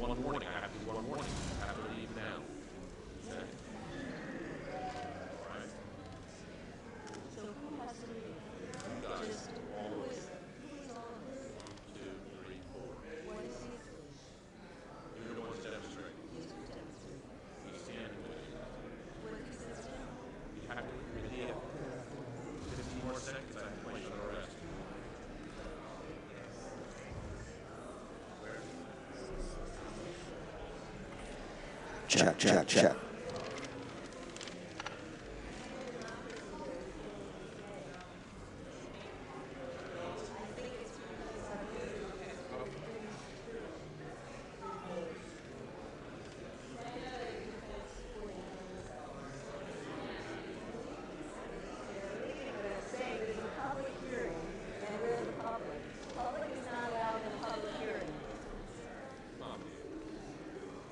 one warning. I have to do one warning. I have to leave now. Okay? All right? So who has to leave? You guys, Just all of who us. is all of this? 1, 2, 3, 4. What is he? You're the ones demonstrating. He's who demonstrates. He's standing with you. What if he sits down? You have to leave. 15 more seconds, I have to place you on arrest. Check, check, check.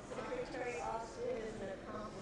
Secretary Austin is an accomplice.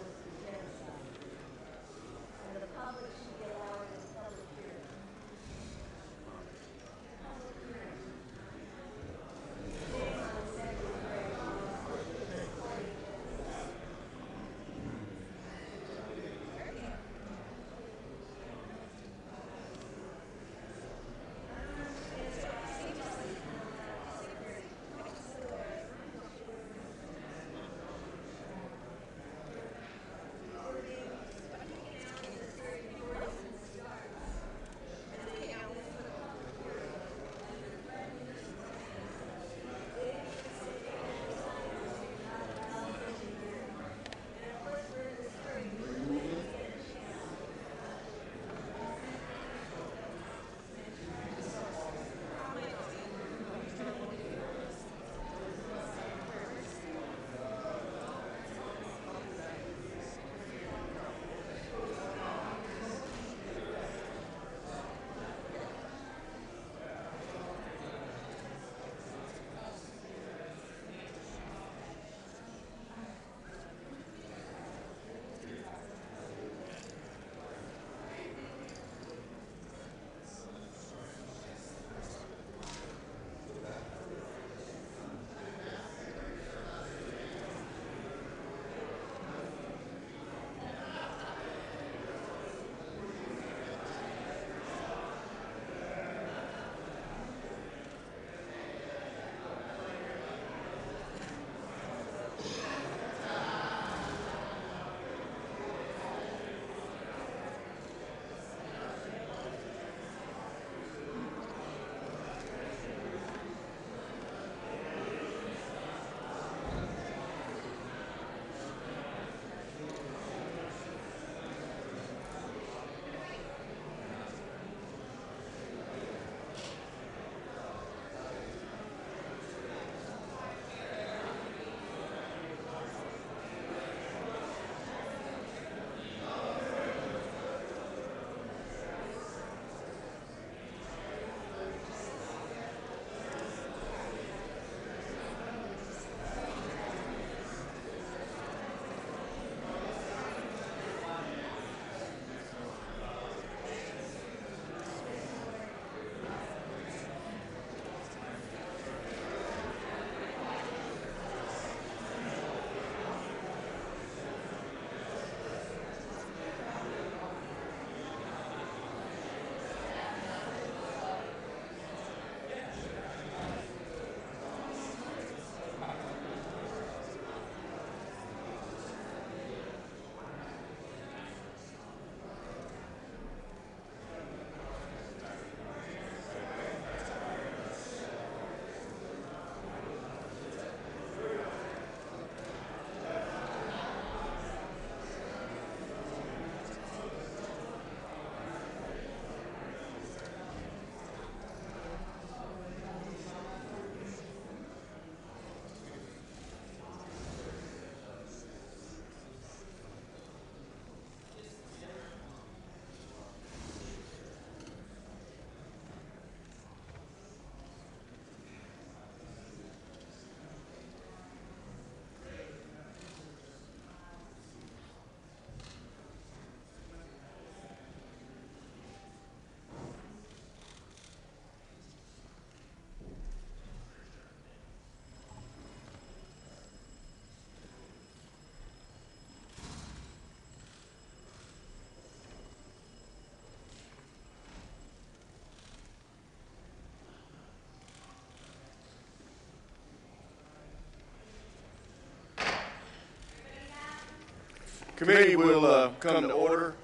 Committee will come to order.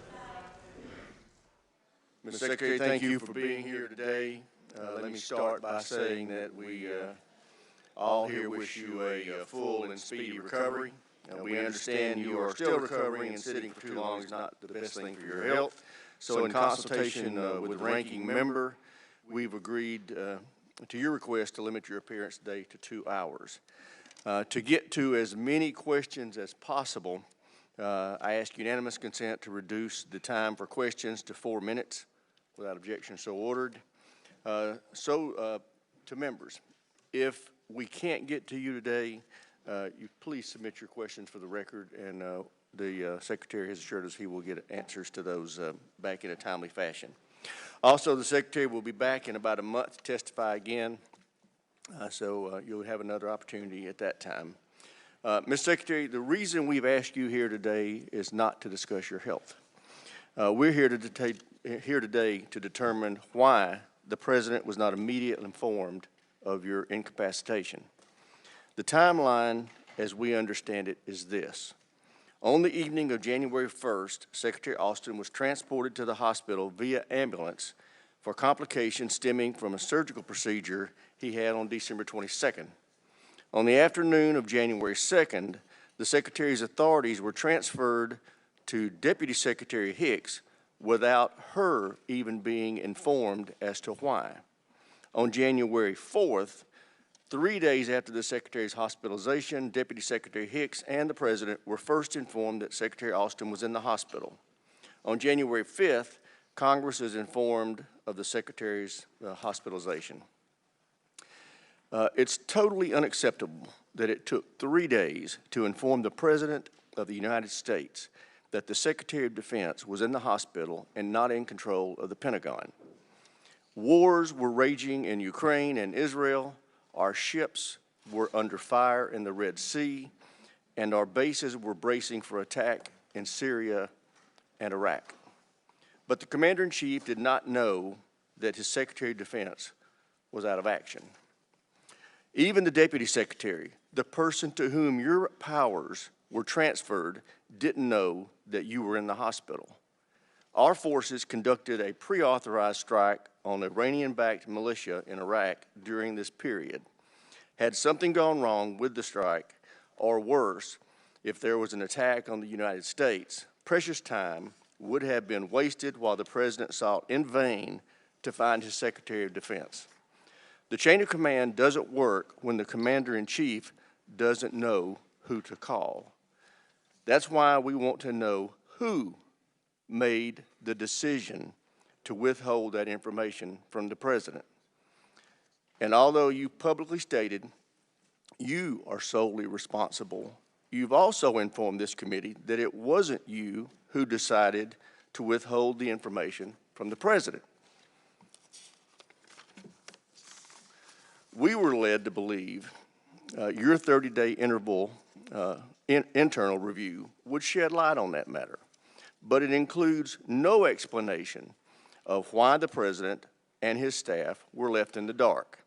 Mr. Secretary, thank you for being here today. Let me start by saying that we all here wish you a full and speedy recovery. We understand you are still recovering, and sitting for too long is not the best thing for your health. So in consultation with the ranking member, we've agreed to your request to limit your appearance today to 2 hours. To get to as many questions as possible, I ask unanimous consent to reduce the time for questions to 4 minutes. Without objection, so ordered. To members, if we can't get to you today, you please submit your questions for the record, and the Secretary has assured us he will get answers to those back in a timely fashion. Also, the Secretary will be back in about a month to testify again, so you'll have another opportunity at that time. Mr. Secretary, the reason we've asked you here today is not to discuss your health. We're here today to determine why the President was not immediately informed of your incapacitation. The timeline, as we understand it, is this. On the evening of January 1st, Secretary Austin was transported to the hospital via ambulance for complications stemming from a surgical procedure he had on December 22nd. On the afternoon of January 2nd, the Secretary's authorities were transferred to Deputy Secretary Hicks without her even being informed as to why. On January 4th, 3 days after the Secretary's hospitalization, Deputy Secretary Hicks and the President were first informed that Secretary Austin was in the hospital. On January 5th, Congress is informed of the Secretary's hospitalization. It's totally unacceptable that it took 3 days to inform the President of the United States that the Secretary of Defense was in the hospital and not in control of the Pentagon. Wars were raging in Ukraine and Israel. Our ships were under fire in the Red Sea, and our bases were bracing for attack in Syria and Iraq. But the Commander-in-Chief did not know that his Secretary of Defense was out of action. Even the Deputy Secretary, the person to whom your powers were transferred, didn't know that you were in the hospital. Our forces conducted a pre-authorized strike on Iranian-backed militia in Iraq during this period. Had something gone wrong with the strike, or worse, if there was an attack on the United States, precious time would have been wasted while the President sought in vain to find his Secretary of Defense. The chain of command doesn't work when the Commander-in-Chief doesn't know who to call. That's why we want to know who made the decision to withhold that information from the President. And although you publicly stated you are solely responsible, you've also informed this committee that it wasn't you who decided to withhold the information from the President. We were led to believe your 30-day interval internal review would shed light on that matter, but it includes no explanation of why the President and his staff were left in the dark.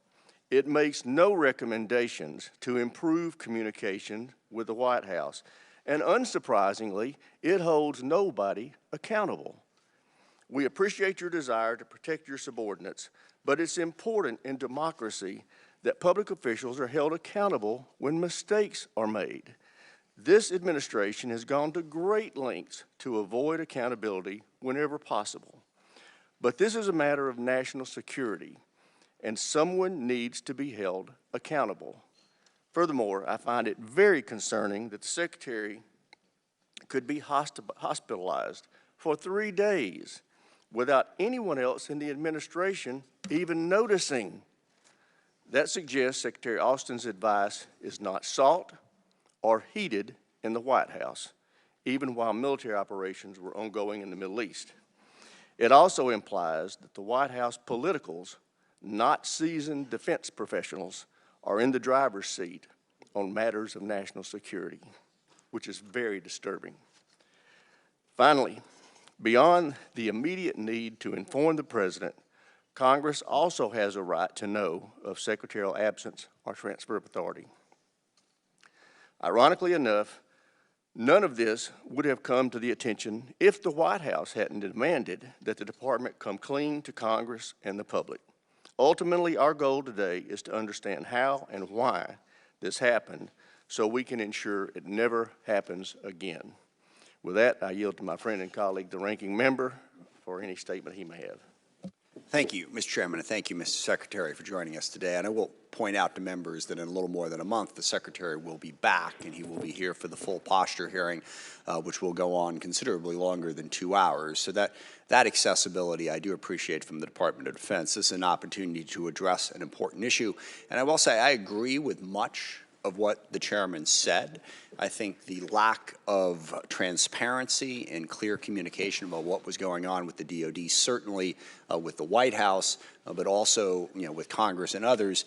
It makes no recommendations to improve communication with the White House, and unsurprisingly, it holds nobody accountable. We appreciate your desire to protect your subordinates, but it's important in democracy that public officials are held accountable when mistakes are made. This administration has gone to great lengths to avoid accountability whenever possible. But this is a matter of national security, and someone needs to be held accountable. Furthermore, I find it very concerning that the Secretary could be hospitalized for 3 days without anyone else in the administration even noticing. That suggests Secretary Austin's advice is not sought or heeded in the White House, even while military operations were ongoing in the Middle East. It also implies that the White House politicals, not seasoned defense professionals, are in the driver's seat on matters of national security, which is very disturbing. Finally, beyond the immediate need to inform the President, Congress also has a right to know of secretarial absence or transfer of authority. Ironically enough, None of this would have come to the attention if the White House hadn't demanded that the department come clean to Congress and the public. Ultimately, our goal today is to understand how and why this happened so we can ensure it never happens again. With that, I yield to my friend and colleague, the ranking member, for any statement he may have. Thank you, Mr. Chairman, and thank you, Mr. Secretary, for joining us today. And I will point out to members that in a little more than a month, the Secretary will be back, and he will be here for the full posture hearing, which will go on considerably longer than 2 hours. So that accessibility I do appreciate from the Department of Defense. This is an opportunity to address an important issue. And I will say I agree with much of what the chairman said. I think the lack of transparency and clear communication about what was going on with the DoD, certainly with the White House, but also with Congress and others,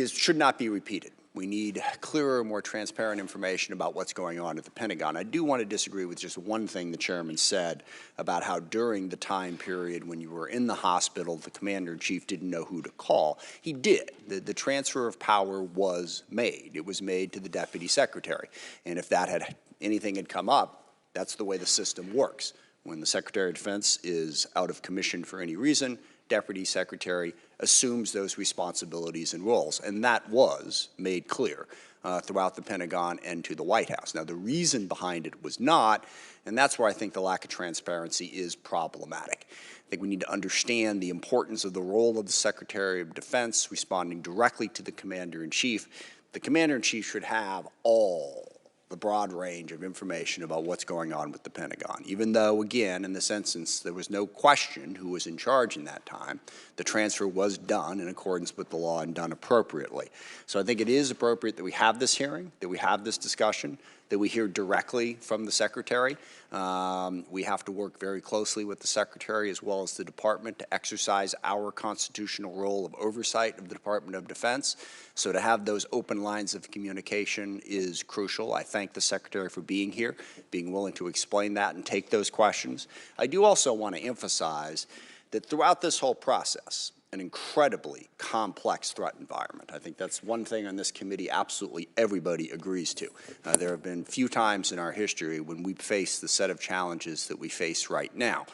should not be repeated. We need clearer, more transparent information about what's going on at the Pentagon. I do want to disagree with just one thing the chairman said about how during the time period when you were in the hospital, the commander-in-chief didn't know who to call. He did. The transfer of power was made. It was made to the deputy secretary. And if anything had come up, that's the way the system works. When the Secretary of Defense is out of commission for any reason, Deputy Secretary assumes those responsibilities and roles, and that was made clear throughout the Pentagon and to the White House. Now, the reason behind it was not, and that's where I think the lack of transparency is problematic. I think we need to understand the importance of the role of the Secretary of Defense responding directly to the Commander-in-Chief. The Commander-in-Chief should have all the broad range of information about what's going on with the Pentagon. Even though, again, in this instance, there was no question who was in charge in that time, the transfer was done in accordance with the law and done appropriately. So I think it is appropriate that we have this hearing, that we have this discussion, that we hear directly from the Secretary. We have to work very closely with the Secretary as well as the Department to exercise our constitutional role of oversight of the Department of Defense. So to have those open lines of communication is crucial. I thank the Secretary for being here, being willing to explain that and take those questions. I do also want to emphasize that throughout this whole process, an incredibly complex threat environment. I think that's one thing on this committee absolutely everybody agrees to. There have been few times in our history when we've faced the set of challenges that we face right now.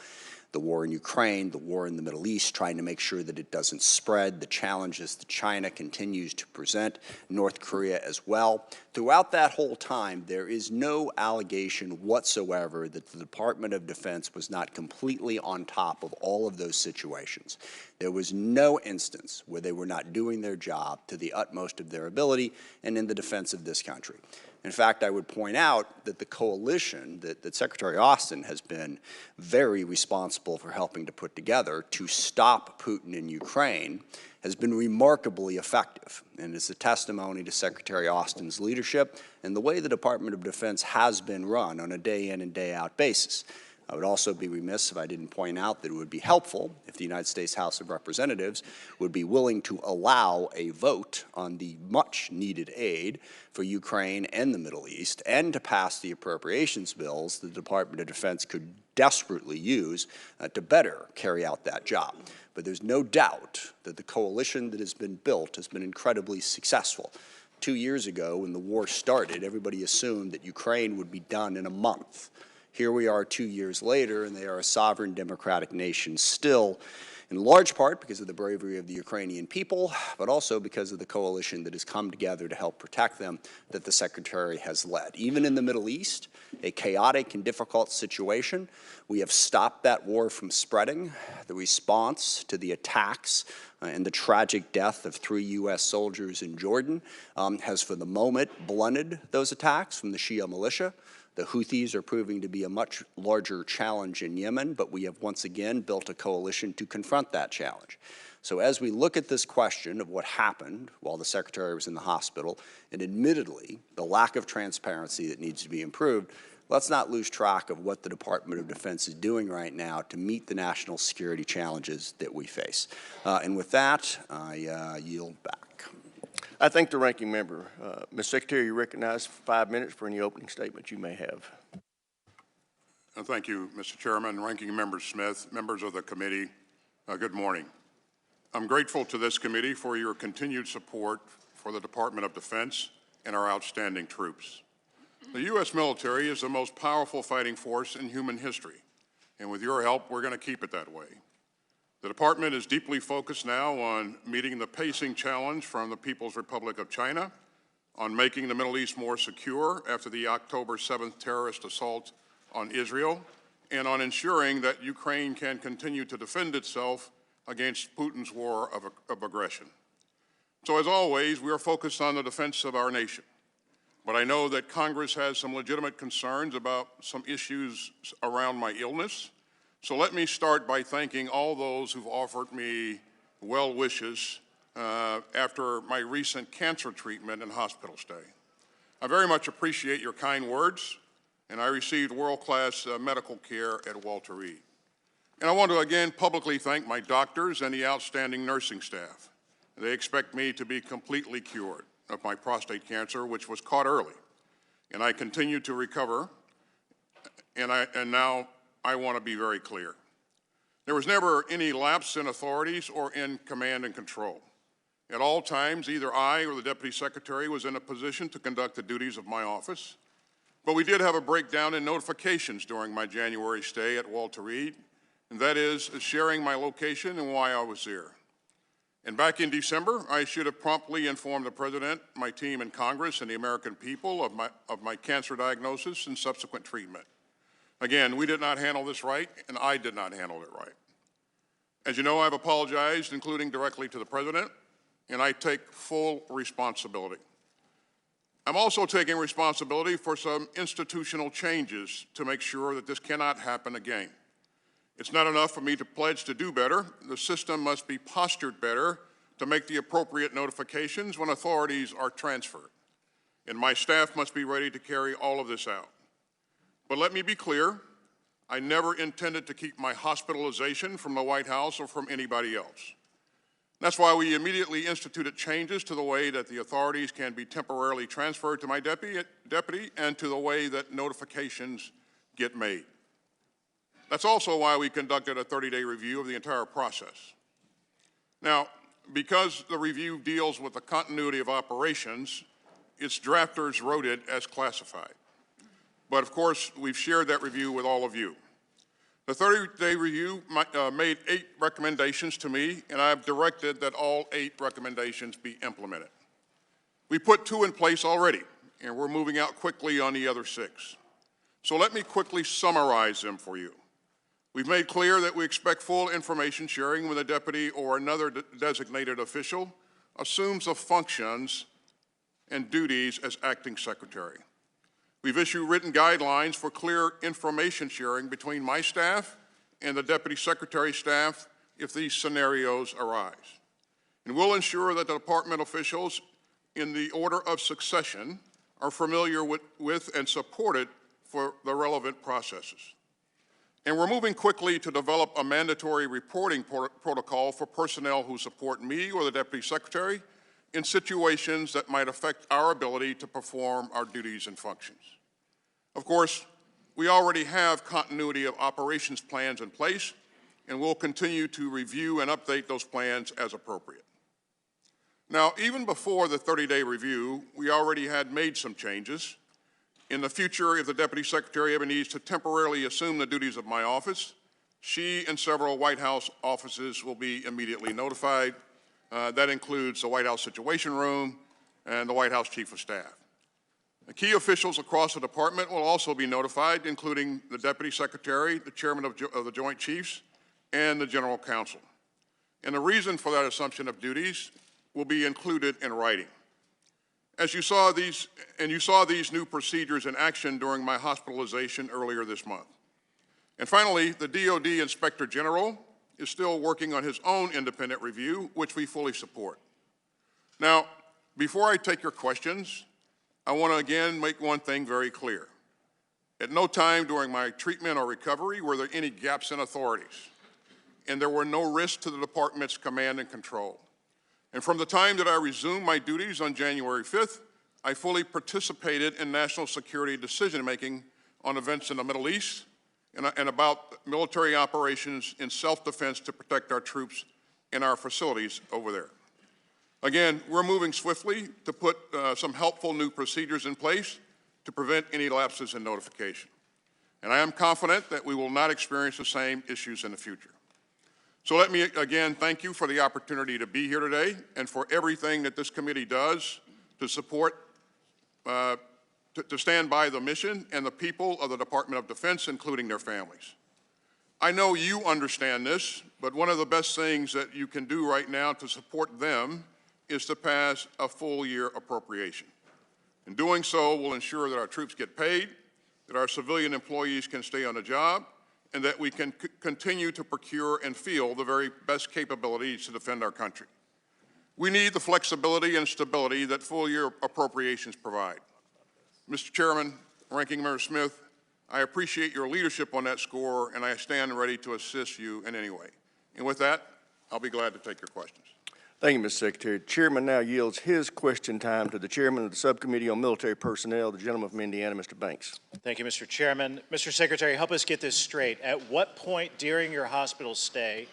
The war in Ukraine, the war in the Middle East, trying to make sure that it doesn't spread, the challenges that China continues to present, North Korea as well. Throughout that whole time, there is no allegation whatsoever that the Department of Defense was not completely on top of all of those situations. There was no instance where they were not doing their job to the utmost of their ability and in the defense of this country. In fact, I would point out that the coalition that Secretary Austin has been very responsible for helping to put together to stop Putin in Ukraine has been remarkably effective. And it's a testimony to Secretary Austin's leadership and the way the Department of Defense has been run on a day-in and day-out basis. I would also be remiss if I didn't point out that it would be helpful if the United States House of Representatives would be willing to allow a vote on the much-needed aid for Ukraine and the Middle East and to pass the appropriations bills the Department of Defense could desperately use to better carry out that job. But there's no doubt that the coalition that has been built has been incredibly successful. 2 years ago, when the war started, everybody assumed that Ukraine would be done in a month. Here we are 2 years later, and they are a sovereign democratic nation still, in large part because of the bravery of the Ukrainian people, but also because of the coalition that has come together to help protect them that the Secretary has led. Even in the Middle East, a chaotic and difficult situation, we have stopped that war from spreading. The response to the attacks and the tragic death of 3 U.S. soldiers in Jordan has, for the moment, blunted those attacks from the Shia militia. The Houthis are proving to be a much larger challenge in Yemen, but we have once again built a coalition to confront that challenge. So as we look at this question of what happened while the Secretary was in the hospital, and admittedly the lack of transparency that needs to be improved, let's not lose track of what the Department of Defense is doing right now to meet the national security challenges that we face. And with that, I yield back. I thank the ranking member. Ms. Secretary, you recognize for 5 minutes for any opening statement you may have. Thank you, Mr. Chairman, Ranking Member Smith, members of the committee, good morning. I'm grateful to this committee for your continued support for the Department of Defense and our outstanding troops. The U.S. military is the most powerful fighting force in human history, and with your help, we're going to keep it that way. The department is deeply focused now on meeting the pacing challenge from the People's Republic of China, on making the Middle East more secure after the October 7th terrorist assault on Israel, and on ensuring that Ukraine can continue to defend itself against Putin's war of aggression. So as always, we are focused on the defense of our nation. But I know that Congress has some legitimate concerns about some issues around my illness. So let me start by thanking all those who've offered me well wishes after my recent cancer treatment and hospital stay. I very much appreciate your kind words, and I received world-class medical care at Walter Reed. And I want to again publicly thank my doctors and the outstanding nursing staff. They expect me to be completely cured of my prostate cancer, which was caught early. And I continue to recover, and now I want to be very clear. There was never any lapse in authorities or in command and control. At all times, either I or the Deputy Secretary was in a position to conduct the duties of my office, but we did have a breakdown in notifications during my January stay at Walter Reed, and that is sharing my location and why I was there. And back in December, I should have promptly informed the President, my team in Congress, and the American people of my cancer diagnosis and subsequent treatment. Again, we did not handle this right, and I did not handle it right. As you know, I've apologized, including directly to the President, and I take full responsibility. I'm also taking responsibility for some institutional changes to make sure that this cannot happen again. It's not enough for me to pledge to do better. The system must be postured better to make the appropriate notifications when authorities are transferred. And my staff must be ready to carry all of this out. But let me be clear, I never intended to keep my hospitalization from the White House or from anybody else. That's why we immediately instituted changes to the way that the authorities can be temporarily transferred to my deputy and to the way that notifications get made. That's also why we conducted a 30-day review of the entire process. Now, because the review deals with the continuity of operations, its drafters wrote it as classified. But of course, we've shared that review with all of you. The 30-day review made 8 recommendations to me, and I've directed that all 8 recommendations be implemented. We put 2 in place already, and we're moving out quickly on the other 6. So let me quickly summarize them for you. We've made clear that we expect full information sharing when the deputy or another designated official assumes the functions and duties as acting secretary. We've issued written guidelines for clear information sharing between my staff and the deputy secretary staff if these scenarios arise. And we'll ensure that the department officials in the order of succession are familiar with and supported for the relevant processes. And we're moving quickly to develop a mandatory reporting protocol for personnel who support me or the Deputy Secretary in situations that might affect our ability to perform our duties and functions. Of course, we already have continuity of operations plans in place, and we'll continue to review and update those plans as appropriate. Now, even before the 30-day review, we already had made some changes. In the future, if the Deputy Secretary ever needs to temporarily assume the duties of my office, she and several White House offices will be immediately notified. That includes the White House Situation Room and the White House Chief of Staff. The key officials across the department will also be notified, including the Deputy Secretary, the Chairman of the Joint Chiefs, and the General Counsel. And the reason for that assumption of duties will be included in writing. As you saw these new procedures in action during my hospitalization earlier this month. And finally, the DoD Inspector General is still working on his own independent review, which we fully support. Now, before I take your questions, I want to again make one thing very clear. At no time during my treatment or recovery were there any gaps in authorities, and there were no risks to the department's command and control. And from the time that I resumed my duties on January 5th, I fully participated in national security decision-making on events in the Middle East and about military operations in self-defense to protect our troops and our facilities over there. Again, we're moving swiftly to put some helpful new procedures in place, to prevent any lapses in notification. And I am confident that we will not experience the same issues in the future. So let me again thank you for the opportunity to be here today and for everything that this committee does to support, to stand by the mission and the people of the Department of Defense, including their families. I know you understand this, but one of the best things that you can do right now to support them is to pass a full-year appropriation. In doing so, will ensure that our troops get paid, that our civilian employees can stay on the job, and that we can continue to procure and field the very best capabilities to defend our country. We need the flexibility and stability that full-year appropriations provide. Mr. Chairman, Ranking Member Smith, I appreciate your leadership on that score, and I stand ready to assist you in any way. And with that, I'll be glad to take your questions. Thank you, Mr. Secretary. The Chairman now yields his question time to the Chairman of the Subcommittee on Military Personnel, the gentleman from Indiana, Mr. Banks. Thank you, Mr. Chairman. Mr. Secretary, help us get this straight. At what point during your hospital stay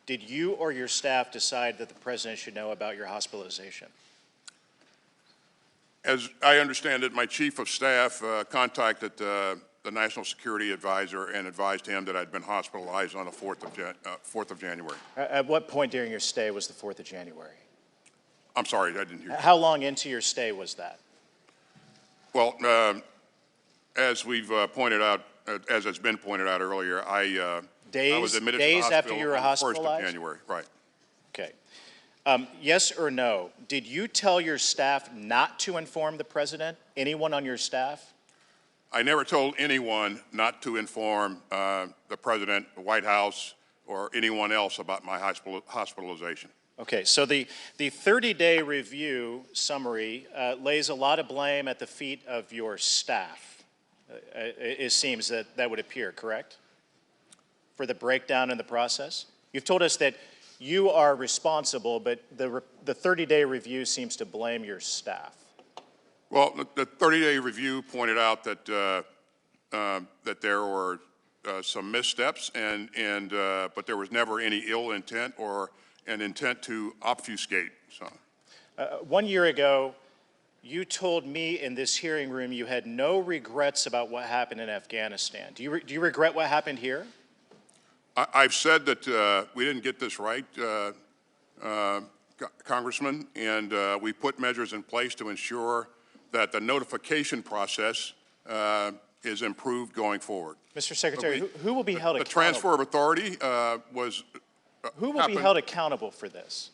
did you or your staff decide that the President should know about your hospitalization? As I understand it, my Chief of Staff contacted the National Security Advisor and advised him that I'd been hospitalized on the 4th of January. At what point during your stay was the 4th of January? I'm sorry, I didn't hear you. How long into your stay was that? Well, as we've pointed out, as it's been pointed out earlier, I was admitted to the hospital after you were on the 1st hospitalized? of January, right. Okay. Yes or no, did you tell your staff not to inform the President, anyone on your staff? I never told anyone not to inform the President, the White House, or anyone else about my hospitalization. Okay, so the 30-day review summary lays a lot of blame at the feet of your staff. It seems that would appear, correct? For the breakdown in the process? You've told us that you are responsible, but the 30-day review seems to blame your staff. Well, the 30-day review pointed out that that there were some missteps, but there was never any ill intent or an intent to obfuscate. So, 1 year ago, you told me in this hearing room you had no regrets about what happened in Afghanistan. Do you regret what happened here? I've said that we didn't get this right, Congressman, and we put measures in place to ensure that the notification process is improved going forward. Mr. Secretary, who will be held accountable? The transfer of authority was who will be held accountable for this?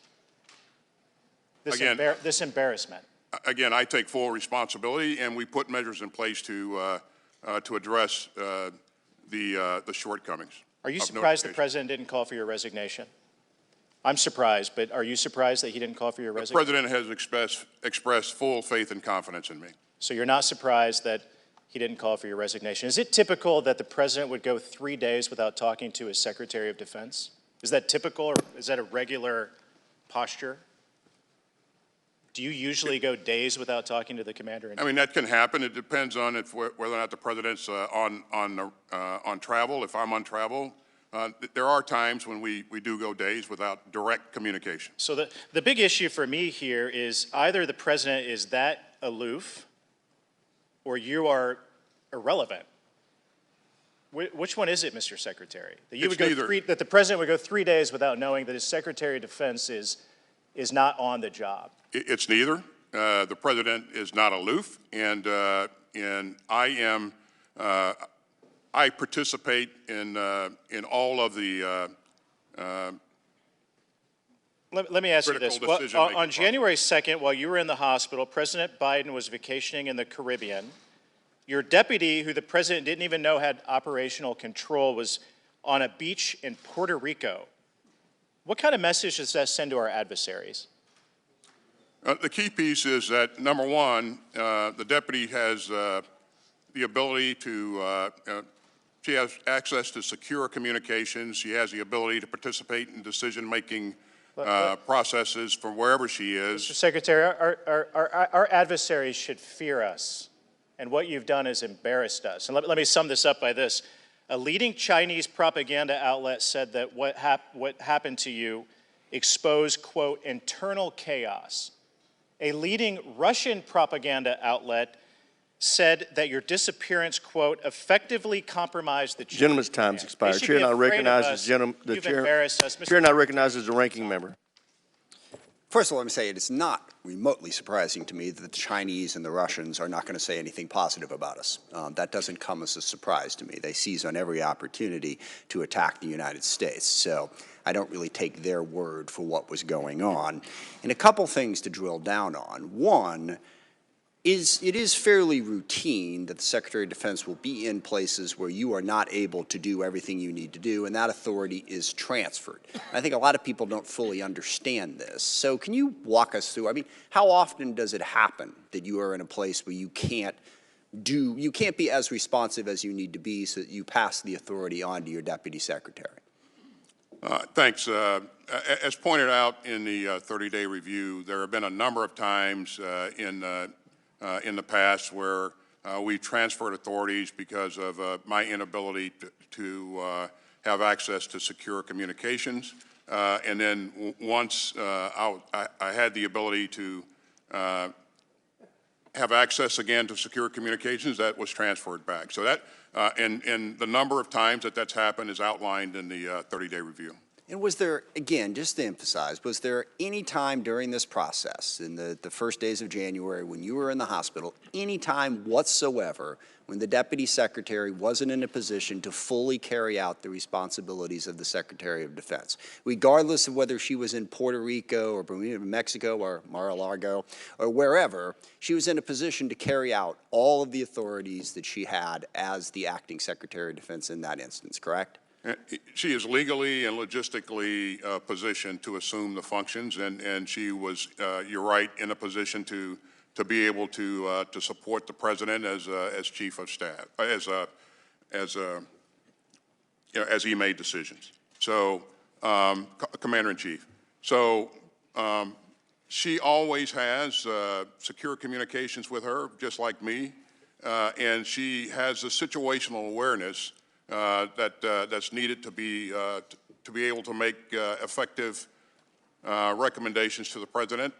This embarrassment. Again, I take full responsibility, and we put measures in place to address the shortcomings. Are you surprised the President didn't call for your resignation? I'm surprised, but are you surprised that he didn't call for your resignation? The President has expressed full faith and confidence in me. So you're not surprised that he didn't call for your resignation. Is it typical that the President would go 3 days without talking to his Secretary of Defense? Is that typical, or is that a regular posture? Do you usually go days without talking to the commander? I mean, that can happen. It depends on whether or not the President's on travel. If I'm on travel, there are times when we do go days without direct communication. So the big issue for me here is either the President is that aloof or you are irrelevant. Which one is it, Mr. Secretary? That the President would go 3 days without knowing that his Secretary of Defense is not on the job? It's neither. The President is not aloof, and I am. I participate in all of the. Let me ask you this. Well, on January 2nd, while you were in the hospital, President Biden was vacationing in the Caribbean. Your deputy, who the President didn't even know had operational control, was on a beach in Puerto Rico. What kind of message does that send to our adversaries? The key piece is that, number one, the deputy has the ability to, she has access to secure communications. She has the ability to participate in decision-making processes from wherever she is. Mr. Secretary, our adversaries should fear us, and what you've done has embarrassed us. And let me sum this up by this. A leading Chinese propaganda outlet said that what happened to you exposed, quote, internal chaos. A leading Russian propaganda outlet said that your disappearance, quote, effectively compromised the chain. Gentleman's time's expired. Chair now recognizes the chair now recognizes the ranking member. First of all, let me say it is not remotely surprising to me that the Chinese and the Russians are not going to say anything positive about us. That doesn't come as a surprise to me. They seize on every opportunity to attack the United States. So I don't really take their word for what was going on. And a couple things to drill down on. One, it is fairly routine that the Secretary of Defense will be in places where you are not able to do everything you need to do, and that authority is transferred. I think a lot of people don't fully understand this. So can you walk us through, I mean, how often does it happen that you are in a place where you can't be as responsive as you need to be so that you pass the authority on to your Deputy Secretary? Thanks. As pointed out in the 30-day review, there have been a number of times in the past where we transferred authorities because of my inability to have access to secure communications. And then once I had the ability to have access again to secure communications, that was transferred back. So that, and the number of times that that's happened is outlined in the 30-day review. And was there, again, just to emphasize, was there any time during this process, in the first days of January when you were in the hospital, any time whatsoever when the Deputy Secretary wasn't in a position to fully carry out the responsibilities of the Secretary of Defense, regardless of whether she was in Puerto Rico or Bermuda, Mexico or Mar-a-Lago or wherever, she was in a position to carry out all of the authorities that she had as the acting Secretary of Defense in that instance, correct? She is legally and logistically positioned to assume the functions, and she was, you're right, in a position to be able to support the president as chief of staff, as he made decisions. So, Commander in Chief. So, she always has secure communications with her, just like me, and she has the situational awareness that's needed to be able to make effective recommendations to the president,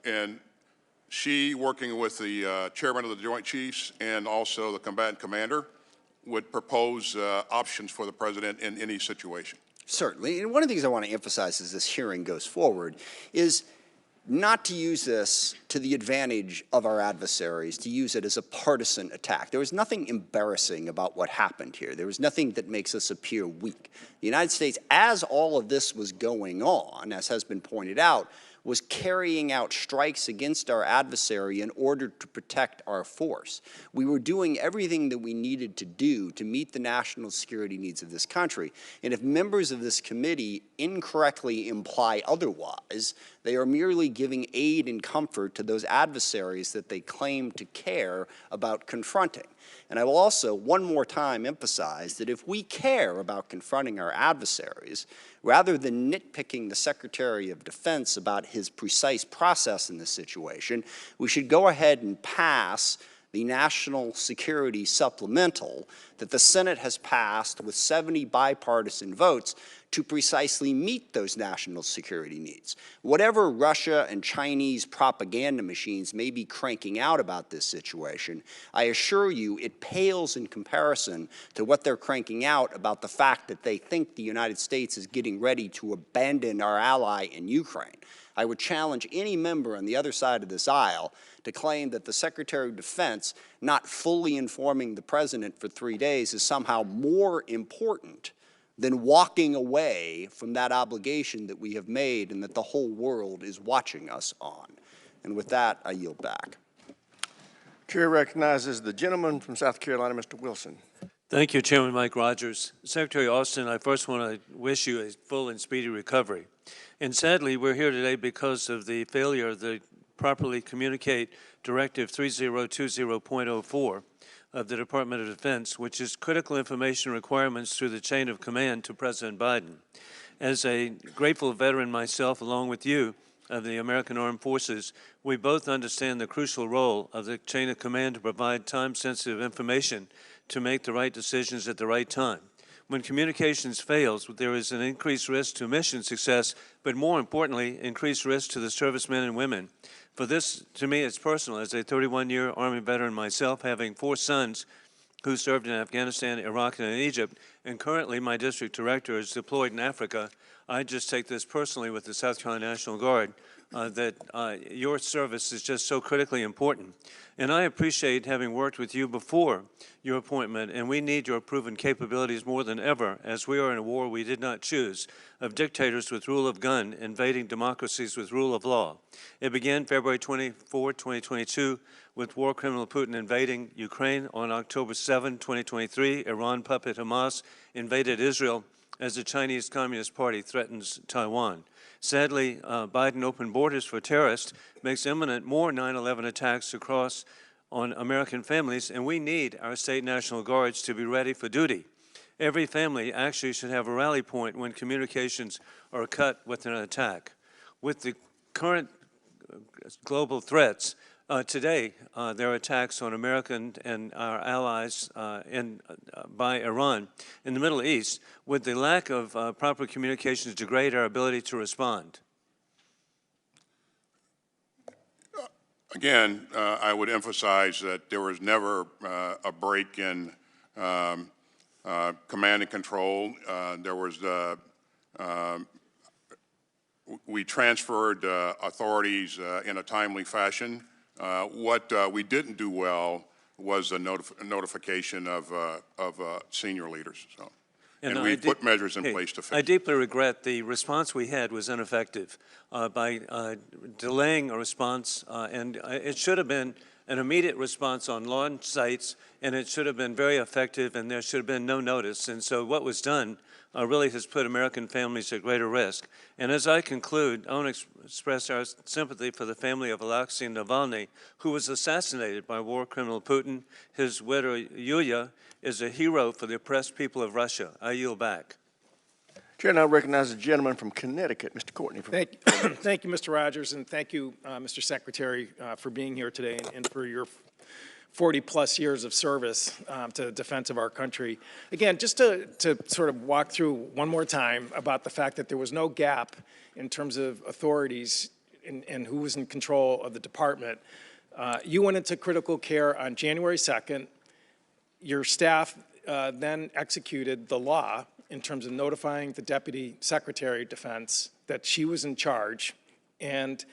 and she, working with the chairman of the Joint Chiefs and also the combatant commander, would propose options for the president in any situation. Certainly, and one of the things I want to emphasize as this hearing goes forward is not to use this to the advantage of our adversaries, to use it as a partisan attack. There was nothing embarrassing about what happened here. There was nothing that makes us appear weak. The United States, as all of this was going on, as has been pointed out, was carrying out strikes against our adversary in order to protect our force. We were doing everything that we needed to do to meet the national security needs of this country. And if members of this committee incorrectly imply otherwise, they are merely giving aid and comfort to those adversaries that they claim to care about confronting. And I will also, one more time, emphasize that if we care about confronting our adversaries, rather than nitpicking the Secretary of Defense about his precise process in this situation, we should go ahead and pass the National Security Supplemental that the Senate has passed with 70 bipartisan votes to precisely meet those national security needs. Whatever Russia and Chinese propaganda machines may be cranking out about this situation, I assure you it pales in comparison to what they're cranking out about the fact that they think the United States is getting ready to abandon our ally in Ukraine. I would challenge any member on the other side of this aisle to claim that the Secretary of Defense not fully informing the President for 3 days is somehow more important than walking away from that obligation that we have made and that the whole world is watching us on. And with that, I yield back. Chair recognizes the gentleman from South Carolina, Mr. Wilson. Thank you, Chairman Mike Rogers. Secretary Austin, I first want to wish you a full and speedy recovery. And sadly, we're here today because of the failure to properly communicate Directive 3020.04 of the Department of Defense, which is critical information requirements through the chain of command to President Biden. As a grateful veteran myself, along with you, of the American Armed Forces, we both understand the crucial role of the chain of command to provide time-sensitive information to make the right decisions at the right time. When communications fails, there is an increased risk to mission success, but more importantly, increased risk to the servicemen and women For this, to me, it's personal. As a 31-year Army veteran myself, having 4 sons who served in Afghanistan, Iraq, and in Egypt, and currently my district director is deployed in Africa, I just take this personally with the South Carolina National Guard, that your service is just so critically important. And I appreciate having worked with you before your appointment, and we need your proven capabilities more than ever, as we are in a war we did not choose, of dictators with rule of gun invading democracies with rule of law. It began February 24, 2022, with war criminal Putin invading Ukraine. On October 7, 2023, Iran puppet Hamas invaded Israel as the Chinese Communist Party threatens Taiwan. Sadly, Biden opened borders for terrorists, makes imminent more 9/11 attacks across on American families, and we need our state National Guards to be ready for duty. Every family actually should have a rally point when communications are cut with an attack. With the current global threats, today, there are attacks on American and our allies by Iran in the Middle East. Would the lack of proper communications degrade our ability to respond? Again, I would emphasize that there was never a break in command and control. We transferred authorities in a timely fashion. What we didn't do well was the notification of senior leaders. So, and we put measures in place to fix it. I deeply regret the response we had was ineffective by delaying a response, and it should have been an immediate response on launch sites, and it should have been very effective, and there should have been no notice. And so what was done really has put American families at greater risk. And as I conclude, I want to express our sympathy for the family of Alexei Navalny, who was assassinated by war criminal Putin. His widow, Yulia, is a hero for the oppressed people of Russia. I yield back. Chair now recognizes the gentleman from Connecticut, Mr. Courtney. Thank you, Mr. Rogers, and thank you, Mr. Secretary, for being here today and for your 40-plus years of service to the defense of our country. Again, just to sort of walk through one more time about the fact that there was no gap in terms of authorities and who was in control of the department. You went into critical care on January 2nd. Your staff then executed the law in terms of notifying the Deputy Secretary of Defense that she was in charge, and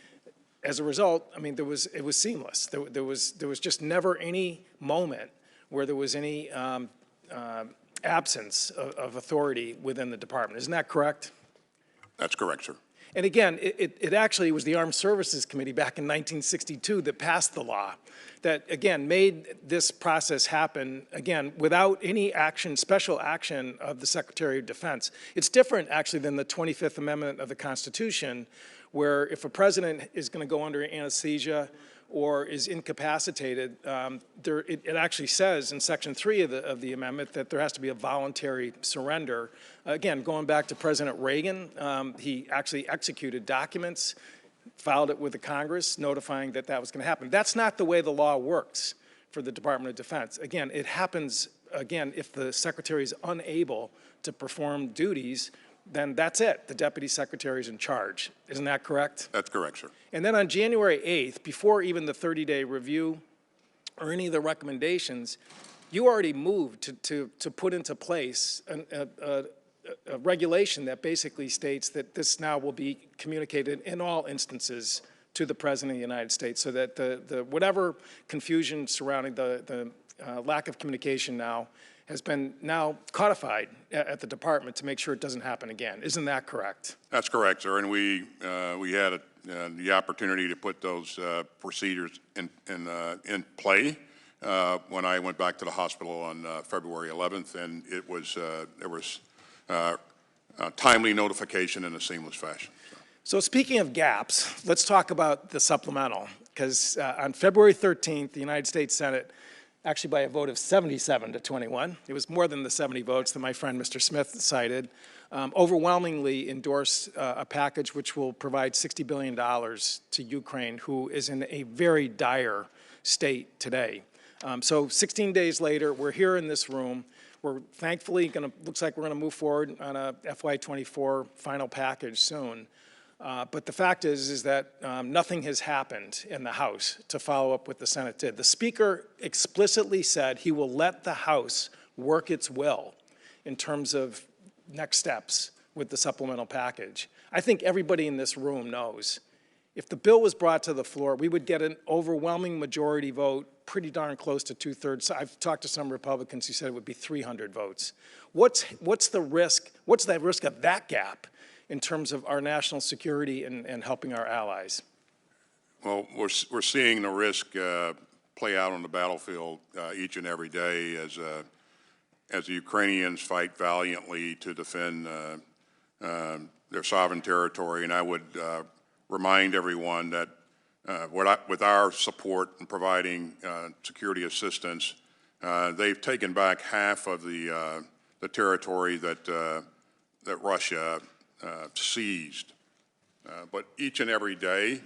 as a result, I mean, it was seamless. There was just never any moment where there was any absence of authority within the department. Isn't that correct? That's correct, sir. And again, it actually was the Armed Services Committee back in 1962 that passed the law that, again, made this process happen, again, without any action, special action of the Secretary of Defense. It's different, actually, than the 25th Amendment of the Constitution, where if a president is going to go under anesthesia or is incapacitated, it actually says in Section 3 of the amendment that there has to be a voluntary surrender. Again, going back to President Reagan, he actually executed documents, filed it with the Congress, notifying that that was going to happen. That's not the way the law works for the Department of Defense. Again, it happens, again, if the Secretary is unable to perform duties, then that's it. The Deputy Secretary is in charge. Isn't that correct? That's correct, sir. And then on January 8th, before even the 30-day review or any of the recommendations, you already moved to put into place a regulation that basically states that this now will be communicated in all instances to the President of the United States, so that the whatever confusion surrounding the lack of communication now has been now codified at the department to make sure it doesn't happen again. Isn't that correct? That's correct, sir. And we had the opportunity to put those procedures in play when I went back to the hospital on February 11th, and it was there was timely notification in a seamless fashion. So speaking of gaps, let's talk about the supplemental, because on February 13th, the United States Senate, actually by a vote of 77-21, it was more than the 70 votes that my friend Mr. Smith cited, overwhelmingly endorsed a package which will provide $60 billion to Ukraine, who is in a very dire state today. So 16 days later, we're here in this room. We're thankfully looks like we're going to move forward on a FY24 final package soon. But the fact is that nothing has happened in the House to follow up what the Senate did. The Speaker explicitly said he will let the House work its will in terms of next steps with the supplemental package. I think everybody in this room knows if the bill was brought to the floor, we would get an overwhelming majority vote, pretty darn close to 2/3. I've talked to some Republicans who said it would be 300 votes. What's the risk? What's the risk of that gap in terms of our national security and helping our allies? Well, we're seeing the risk play out on the battlefield each and every day as the Ukrainians fight valiantly to defend their sovereign territory. And I would remind everyone that with our support in providing security assistance, they've taken back half of the territory that Russia seized. But each and every day,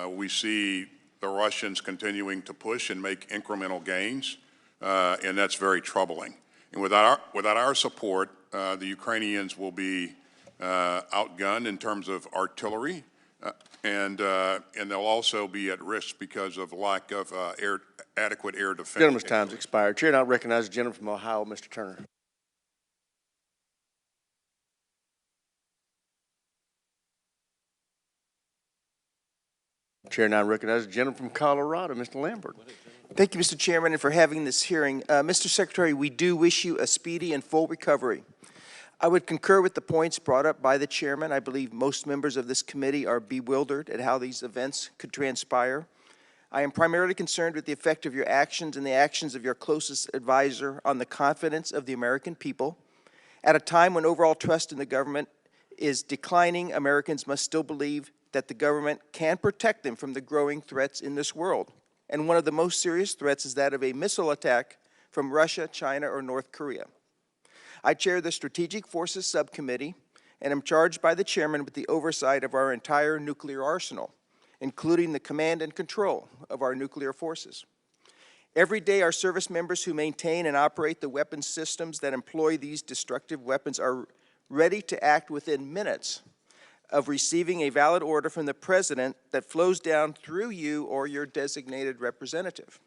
we see the Russians continuing to push and make incremental gains, and that's very troubling. And without our support, the Ukrainians will be outgunned in terms of artillery, and they'll also be at risk because of lack of adequate air defense. Gentleman's time's expired. Chair now recognizes the gentleman from Ohio, Mr. Turner. Chair now recognizes the gentleman from Colorado, Mr. Lambert. Thank you, Mr. Chairman, and for having this hearing. Mr. Secretary, we do wish you a speedy and full recovery. I would concur with the points brought up by the chairman. I believe most members of this committee are bewildered at how these events could transpire. I am primarily concerned with the effect of your actions and the actions of your closest advisor on the confidence of the American people. At a time when overall trust in the government is declining, Americans must still believe that the government can protect them from the growing threats in this world. And one of the most serious threats is that of a missile attack from Russia, China, or North Korea. I chair the Strategic Forces Subcommittee and am charged by the chairman with the oversight of our entire nuclear arsenal, including the command and control of our nuclear forces. Every day, our service members who maintain and operate the weapons systems that employ these destructive weapons are ready to act within minutes of receiving a valid order from the President that flows down through you or your designated representative.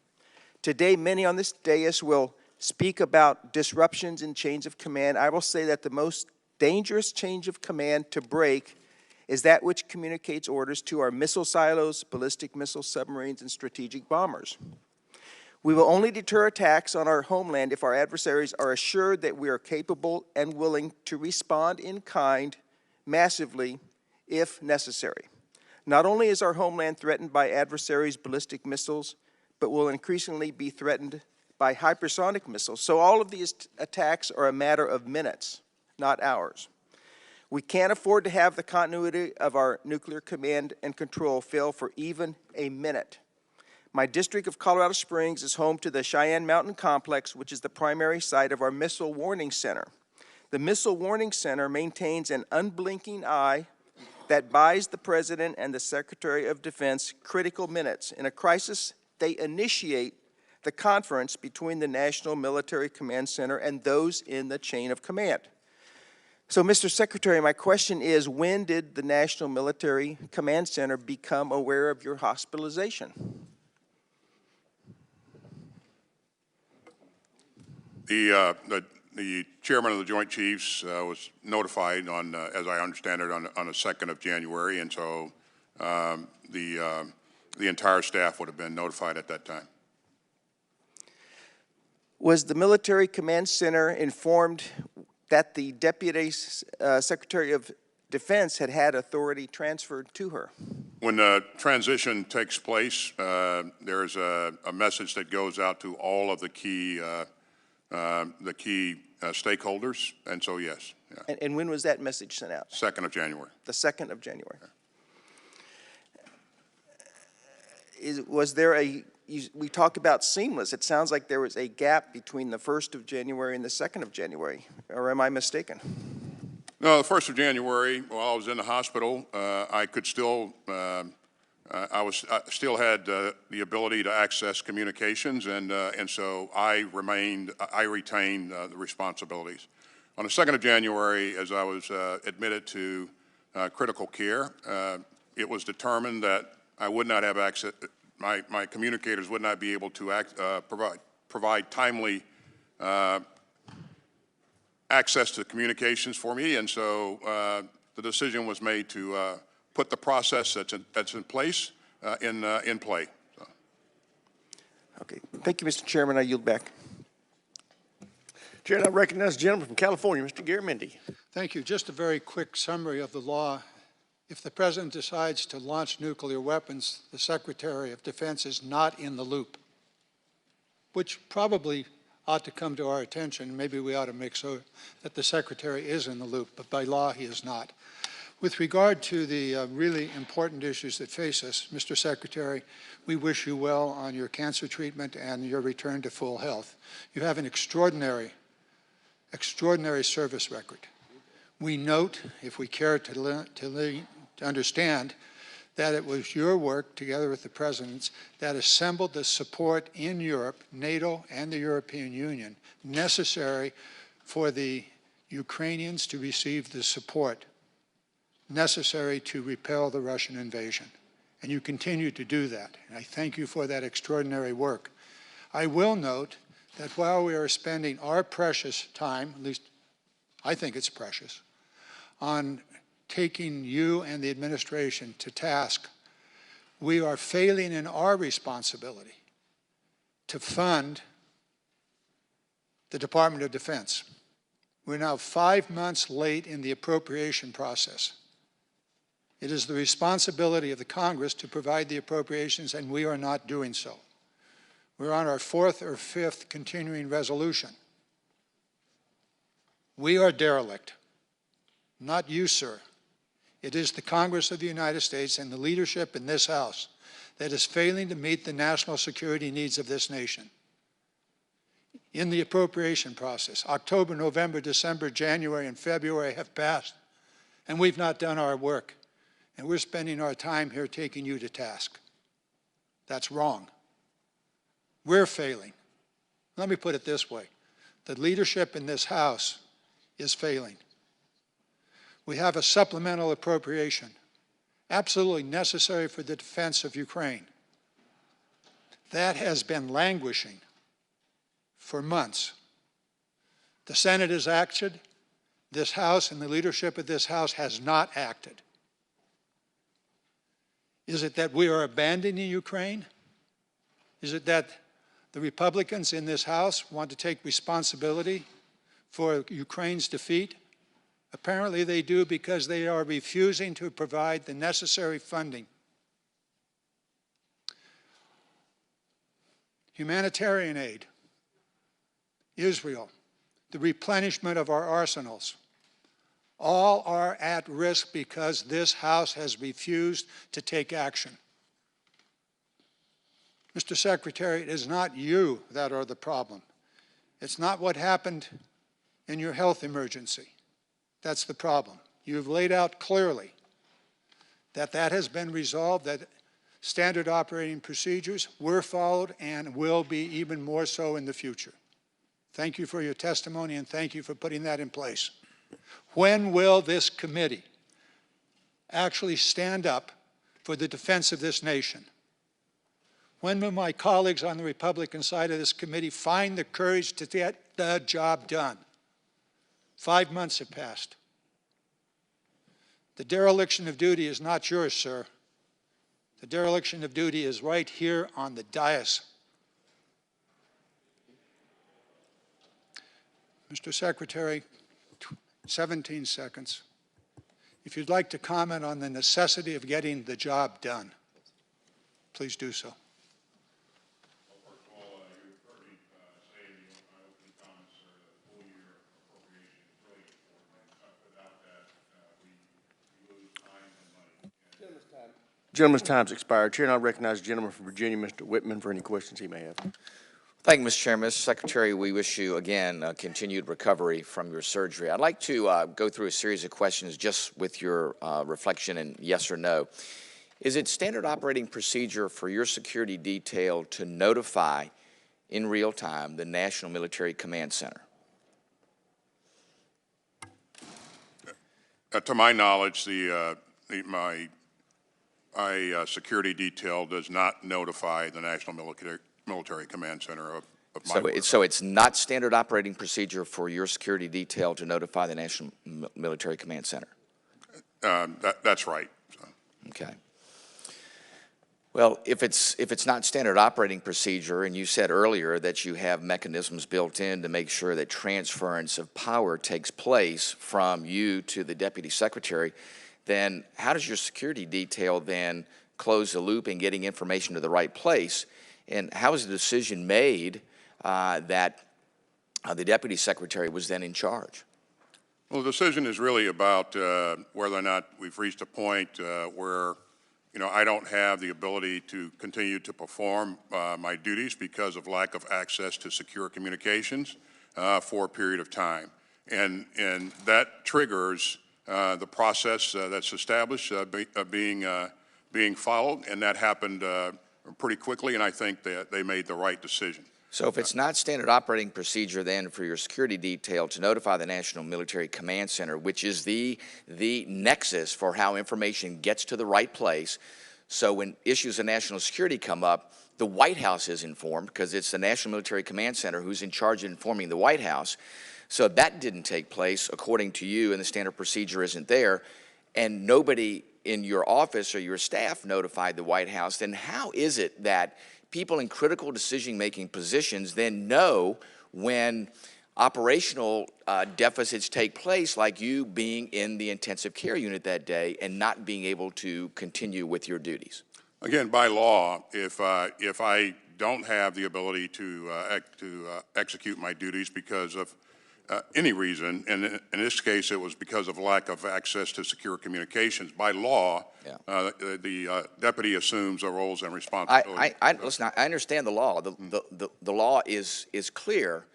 Today, many on this dais will speak about disruptions in chains of command. I will say that the most dangerous chain of command to break is that which communicates orders to our missile silos, ballistic missile submarines, and strategic bombers. We will only deter attacks on our homeland if our adversaries are assured that we are capable and willing to respond in kind massively if necessary. Not only is our homeland threatened by adversaries' ballistic missiles, but will increasingly be threatened by hypersonic missiles. So all of these attacks are a matter of minutes, not hours. We can't afford to have the continuity of our nuclear command and control fail for even a minute. My district of Colorado Springs is home to the Cheyenne Mountain Complex, which is the primary site of our Missile Warning Center. The Missile Warning Center maintains an unblinking eye that buys the President and the Secretary of Defense critical minutes. In a crisis, they initiate the conference between the National Military Command Center and those in the chain of command. So, Mr. Secretary, my question is, when did the National Military Command Center become aware of your hospitalization? The chairman of the Joint Chiefs was notified on, as I understand it, on the 2nd of January, and so the entire staff would have been notified at that time. Was the Military Command Center informed that the Deputy Secretary of Defense had authority transferred to her? When the transition takes place, there's a message that goes out to all of the key stakeholders, and so yes. Yeah. And when was that message sent out? 2nd of January. The 2nd of January. Was there we talk about seamless. It sounds like there was a gap between the 1st of January and the 2nd of January, or am I mistaken? No, the 1st of January, while I was in the hospital, I could still, I still had the ability to access communications, and so I retained the responsibilities. On the 2nd of January, as I was admitted to critical care. It was determined that I would not have access, my communicators would not be able to provide timely access to communications for me, and so the decision was made to put the process that's in place in play. So. Okay, thank you, Mr. Chairman. I yield back. Chair, I recognize the gentleman from California, Mr. Garamendi. Thank you. Just a very quick summary of the law. If the President decides to launch nuclear weapons, the Secretary of Defense is not in the loop, which probably ought to come to our attention. Maybe we ought to make so that the Secretary is in the loop, but by law he is not. With regard to the really important issues that face us, Mr. Secretary, we wish you well on your cancer treatment and your return to full health. You have an extraordinary service record. We note, if we care to understand, that it was your work, together with the President's, that assembled the support in Europe, NATO and the European Union, necessary for the Ukrainians to receive the support necessary to repel the Russian invasion. And you continue to do that. And I thank you for that extraordinary work. I will note that while we are spending our precious time, at least I think it's precious, on taking you and the administration to task, we are failing in our responsibility to fund the Department of Defense. We're now 5 months late in the appropriation process. It is the responsibility of the Congress to provide the appropriations, and we are not doing so. We're on our 4th or 5th continuing resolution. We are derelict. Not you, sir. It is the Congress of the United States and the leadership in this House that is failing to meet the national security needs of this nation. In the appropriation process, October, November, December, January, and February have passed, and we've not done our work. And we're spending our time here taking you to task. That's wrong. We're failing. Let me put it this way. The leadership in this House is failing. We have a supplemental appropriation, absolutely necessary for the defense of Ukraine. That has been languishing for months. The Senate has acted. This House and the leadership of this House has not acted. Is it that we are abandoning Ukraine? Is it that the Republicans in this House want to take responsibility for Ukraine's defeat? Apparently they do, because they are refusing to provide the necessary funding. Humanitarian aid, Israel, the replenishment of our arsenals, all are at risk because this House has refused to take action. Mr. Secretary, it is not you that are the problem. It's not what happened in your health emergency. That's the problem. You've laid out clearly that that has been resolved, that standard operating procedures were followed and will be even more so in the future. Thank you for your testimony, and thank you for putting that in place. When will this committee actually stand up for the defense of this nation? When will my colleagues on the Republican side of this committee find the courage to get the job done? 5 months have passed. The dereliction of duty is not yours, sir. The dereliction of duty is right here on the dais. Mr. Secretary, 17 seconds. If you'd like to comment on the necessity of getting the job done, please do so. Gentleman's time's expired. Chair, and I recognize the gentleman from Virginia, Mr. Whitman, for any questions he may have. Thank you, Mr. Chairman. Mr. Secretary, we wish you, again, continued recovery from your surgery. I'd like to go through a series of questions just with your reflection and yes or no. Is it standard operating procedure for your security detail to notify in real time the National Military Command Center? To my knowledge, my security detail does not notify the National Military Command Center of my work. So it's not standard operating procedure for your security detail to notify the National Military Command Center? That's right. So. Okay. Well, if it's not standard operating procedure, and you said earlier that you have mechanisms built in to make sure that transference of power takes place from you to the Deputy Secretary, then how does your security detail then close the loop in getting information to the right place? And how is the decision made that the Deputy Secretary was then in charge? Well, the decision is really about whether or not we've reached a point where, I don't have the ability to continue to perform my duties because of lack of access to secure communications for a period of time. And that triggers the process that's established being followed, and that happened pretty quickly, and I think that they made the right decision. So if it's not standard operating procedure then for your security detail to notify the National Military Command Center, which is the nexus for how information gets to the right place, so when issues of national security come up, the White House is informed because it's the National Military Command Center who's in charge of informing the White House. So that didn't take place according to you, and the standard procedure isn't there, and nobody in your office or your staff notified the White House, then how is it that people in critical decision-making positions then know when operational deficits take place, like you being in the intensive care unit that day and not being able to continue with your duties? Again, by law, if I don't have the ability to execute my duties because of any reason, and in this case it was because of lack of access to secure communications, by law, the deputy assumes the roles and responsibilities. Listen, I understand the law. The law is clear,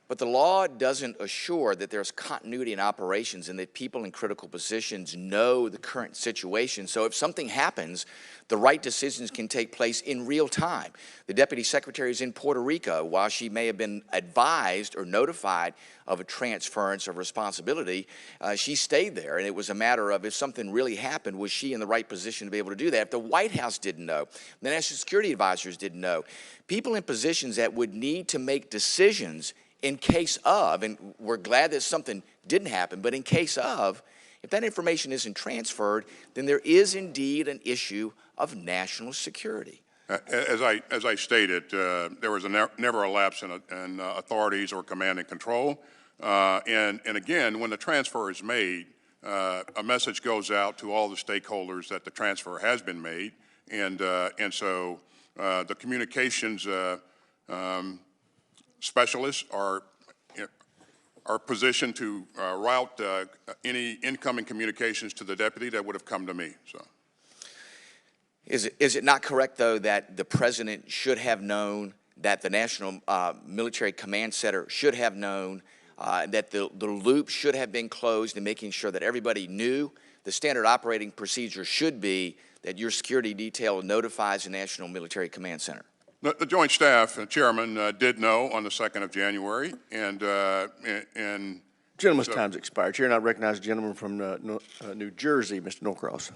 but the law doesn't assure that there's continuity in operations and that people in critical positions know the current situation. So if something happens, the right decisions can take place in real time. The Deputy Secretary is in Puerto Rico. While she may have been advised or notified of a transference of responsibility, she stayed there, and it was a matter of if something really happened, was she in the right position to be able to do that? If the White House didn't know, the National Security Advisors didn't know, people in positions that would need to make decisions in case of, and we're glad that something didn't happen, but in case of, if that information isn't transferred, then there is indeed an issue of national security. As I stated, there was never a lapse in authorities or command and control. And again, when the transfer is made, a message goes out to all the stakeholders that the transfer has been made, and so the communications specialists are positioned to route any incoming communications to the deputy that would have come to me. So. Is it not correct, though, that the President should have known, that the National Military Command Center should have known, that the loop should have been closed, and making sure that everybody knew? The standard operating procedure should be that your security detail notifies the National Military Command Center. The Joint Staff Chairman did know on the 2nd of January, and Gentleman's time's expired. Chair, and I recognize the gentleman from New Jersey, Mr. Norcross.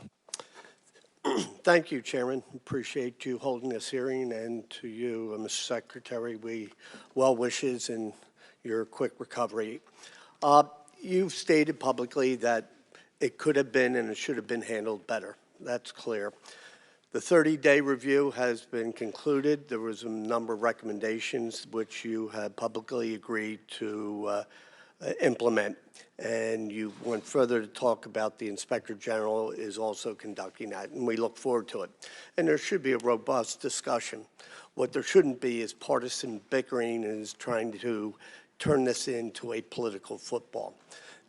Thank you, Chairman. Appreciate you holding this hearing, and to you, Mr. Secretary, well wishes in your quick recovery. You've stated publicly that it could have been and it should have been handled better. That's clear. The 30-day review has been concluded. There was a number of recommendations which you have publicly agreed to implement, and you went further to talk about the Inspector General is also conducting that, and we look forward to it. And there should be a robust discussion. What there shouldn't be is partisan bickering and is trying to turn this into a political football.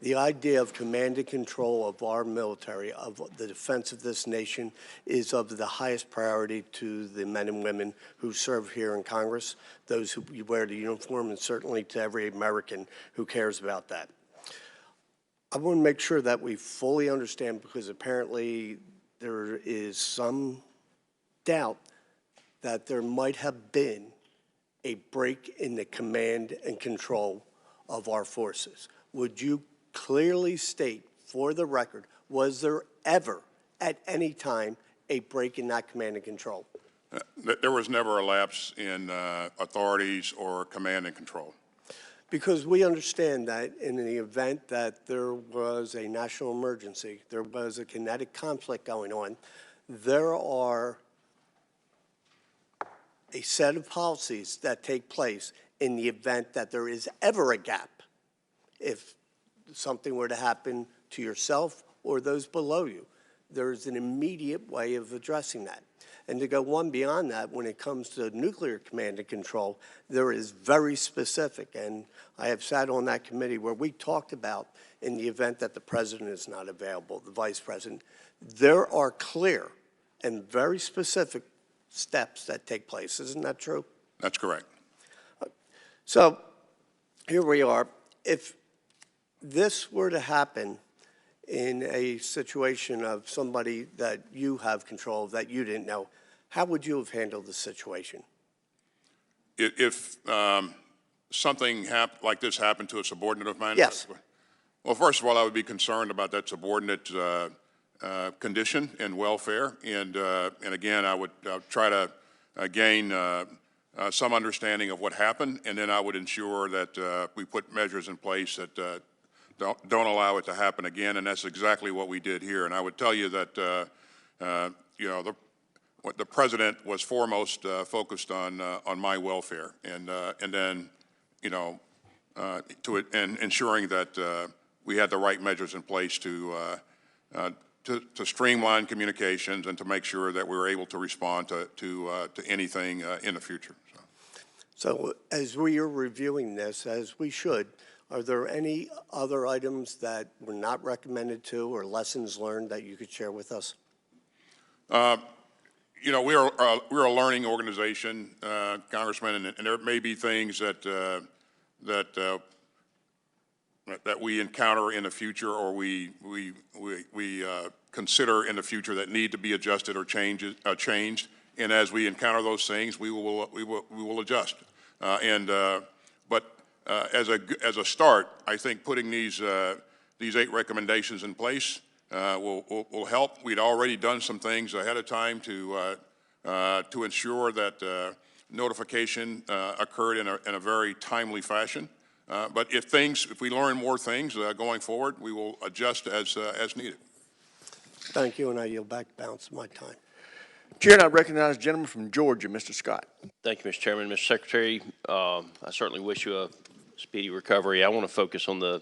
The idea of command and control of our military, of the defense of this nation, is of the highest priority to the men and women who serve here in Congress, those who wear the uniform, and certainly to every American who cares about that. I want to make sure that we fully understand, because apparently there is some doubt that there might have been a break in the command and control of our forces. Would you clearly state for the record, was there ever, at any time, a break in that command and control? There was never a lapse in authorities or command and control. Because we understand that in the event that there was a national emergency, there was a kinetic conflict going on, there are a set of policies that take place in the event that there is ever a gap. If something were to happen to yourself or those below you, there is an immediate way of addressing that. And to go one beyond that, when it comes to nuclear command and control, there is very specific. And I have sat on that committee where we talked about, in the event that the president is not available, the vice president, there are clear and very specific steps that take place. Isn't that true? That's correct. So here we are. If this were to happen in a situation of somebody that you have control of that you didn't know, how would you have handled the situation? If something like this happened to a subordinate of mine? Yes. Well, first of all, I would be concerned about that subordinate condition and welfare. And again, I would try to gain some understanding of what happened, and then I would ensure that we put measures in place that don't allow it to happen again, and that's exactly what we did here. And I would tell you that you know, the president was foremost focused on my welfare, and then you know and ensuring that we had the right measures in place to streamline communications and to make sure that we were able to respond to anything in the future. So as we are reviewing this, as we should, are there any other items that were not recommended to or lessons learned that you could share with us? You know, we're a learning organization, Congressman, and there may be things that we encounter in the future or we consider in the future that need to be adjusted or changed. And as we encounter those things, we will adjust. But as a start, I think putting these 8 recommendations in place will help. We'd already done some things ahead of time to ensure that notification occurred in a very timely fashion. But if we learn more things going forward, we will adjust as needed. Thank you, and I yield back the balance of my time. Chair, I recognize the gentleman from Georgia, Mr. Scott. Thank you, Mr. Chairman. Mr. Secretary, I certainly wish you a speedy recovery. I want to focus on the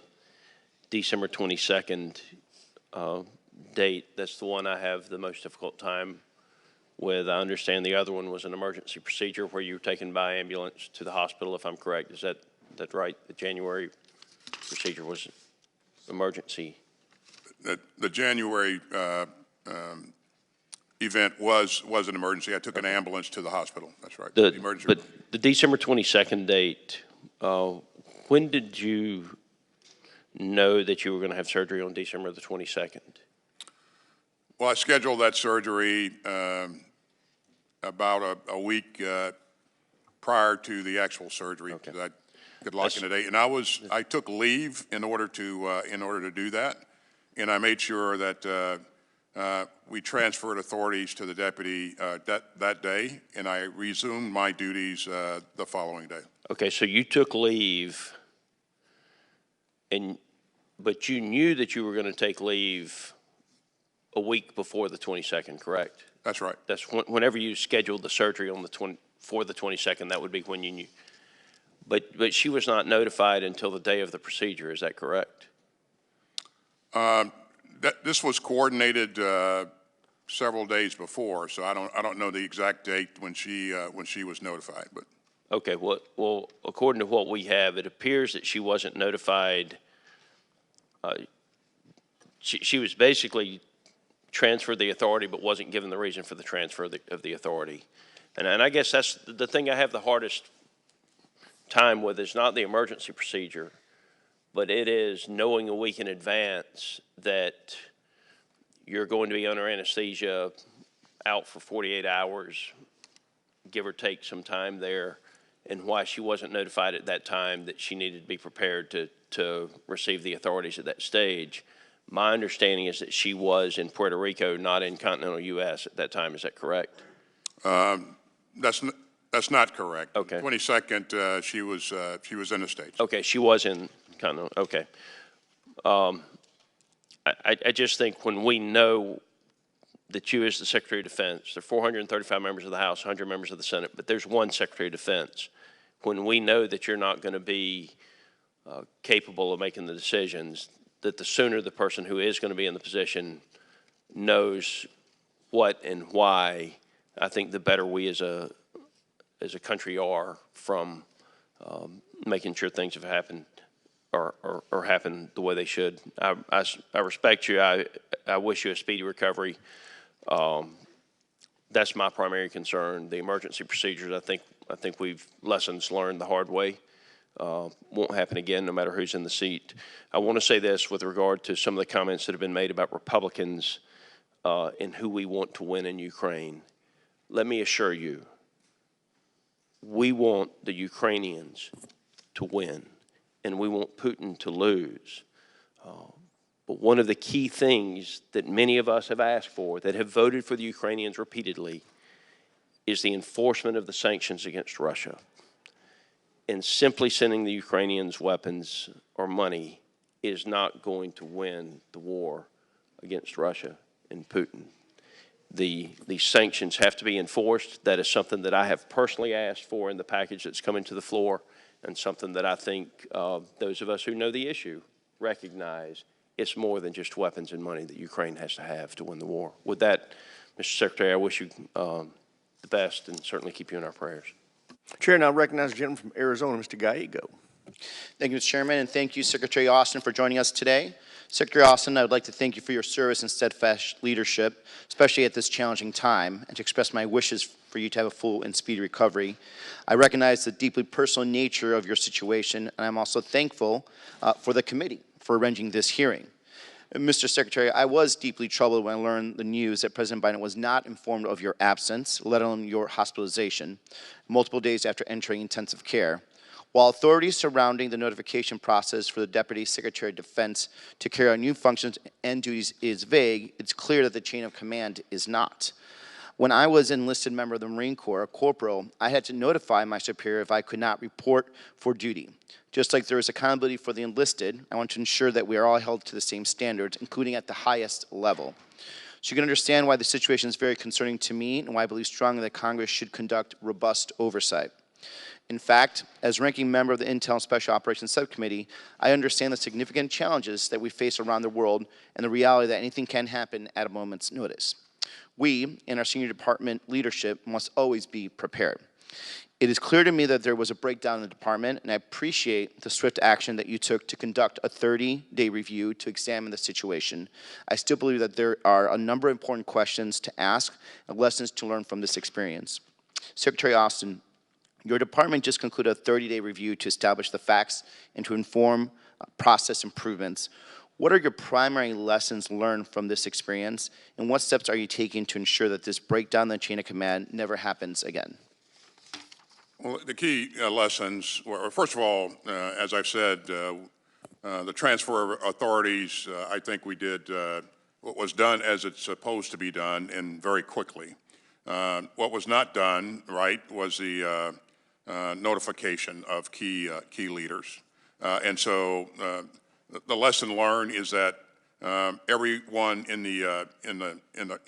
December 22nd date. That's the one I have the most difficult time with. I understand the other one was an emergency procedure where you were taken by ambulance to the hospital, if I'm correct. Is that right? The January procedure was emergency. The January event was an emergency. I took an ambulance to the hospital. That's right. But the December 22nd date, when did you know that you were going to have surgery on December the 22nd? Well, I scheduled that surgery about a week prior to the actual surgery. Okay. I could lock in a date, and I took leave in order to do that, and I made sure that we transferred authorities to the deputy that day, and I resumed my duties the following day. Okay, so you took leave, but you knew that you were going to take leave a week before the 22nd, correct? That's right. That's whenever you scheduled the surgery on for the 22nd, that would be when you knew. But she was not notified until the day of the procedure. Is that correct? This was coordinated several days before, so I don't know the exact date when she was notified. But okay, well, according to what we have, it appears that she wasn't notified. She was basically transferred the authority, but wasn't given the reason for the transfer of the authority. And I guess that's the thing I have the hardest time with is not the emergency procedure, but it is knowing a week in advance that you're going to be under anesthesia, out for 48 hours, give or take some time there, and why she wasn't notified at that time that she needed to be prepared to receive the authorities at that stage. My understanding is that she was in Puerto Rico, not in continental U.S. at that time. Is that correct? That's not correct. Okay. 22nd, she was in the States. Okay, she was in continental. Okay. I just think when we know that you as the Secretary of Defense, there are 435 members of the House, 100 members of the Senate, but there's one Secretary of Defense. When we know that you're not going to be capable of making the decisions, that the sooner the person who is going to be in the position knows what and why, I think the better we as a country are from making sure things have happened or happen the way they should. I respect you. I wish you a speedy recovery. That's my primary concern. The emergency procedures, I think we've lessons learned the hard way. Won't happen again no matter who's in the seat. I want to say this with regard to some of the comments that have been made about Republicans and who we want to win in Ukraine. Let me assure you, we want the Ukrainians to win, and we want Putin to lose. But one of the key things that many of us have asked for, that have voted for the Ukrainians repeatedly, is the enforcement of the sanctions against Russia. And simply sending the Ukrainians weapons or money is not going to win the war against Russia and Putin. The sanctions have to be enforced. That is something that I have personally asked for in the package that's coming to the floor, and something that I think those of us who know the issue recognize it's more than just weapons and money that Ukraine has to have to win the war. With that, Mr. Secretary, I wish you the best and certainly keep you in our prayers. Chair, now recognize the gentleman from Arizona, Mr. Gallego. Thank you, Mr. Chairman, and thank you, Secretary Austin, for joining us today. Secretary Austin, I would like to thank you for your service and steadfast leadership, especially at this challenging time, and to express my wishes for you to have a full and speedy recovery. I recognize the deeply personal nature of your situation, and I'm also thankful for the committee for arranging this hearing. Mr. Secretary, I was deeply troubled when I learned the news that President Biden was not informed of your absence, let alone your hospitalization, multiple days after entering intensive care. While authorities surrounding the notification process for the Deputy Secretary of Defense to carry out new functions and duties is vague, it's clear that the chain of command is not. When I was an enlisted member of the Marine Corps, a corporal, I had to notify my superior if I could not report for duty. Just like there is accountability for the enlisted, I want to ensure that we are all held to the same standards, including at the highest level. So you can understand why the situation is very concerning to me and why I believe strongly that Congress should conduct robust oversight. In fact, as ranking member of the Intel and Special Operations Subcommittee, I understand the significant challenges that we face around the world and the reality that anything can happen at a moment's notice. We, in our senior department leadership, must always be prepared. It is clear to me that there was a breakdown in the department, and I appreciate the swift action that you took to conduct a 30-day review to examine the situation. I still believe that there are a number of important questions to ask and lessons to learn from this experience. Secretary Austin, your department just concluded a 30-day review to establish the facts and to inform process improvements. What are your primary lessons learned from this experience, and what steps are you taking to ensure that this breakdown in the chain of command never happens again? Well, the key lessons were, first of all, as I've said, the transfer of authorities, I think we did what was done as it's supposed to be done and very quickly. What was not done right was the notification of key leaders. And so the lesson learned is that everyone in the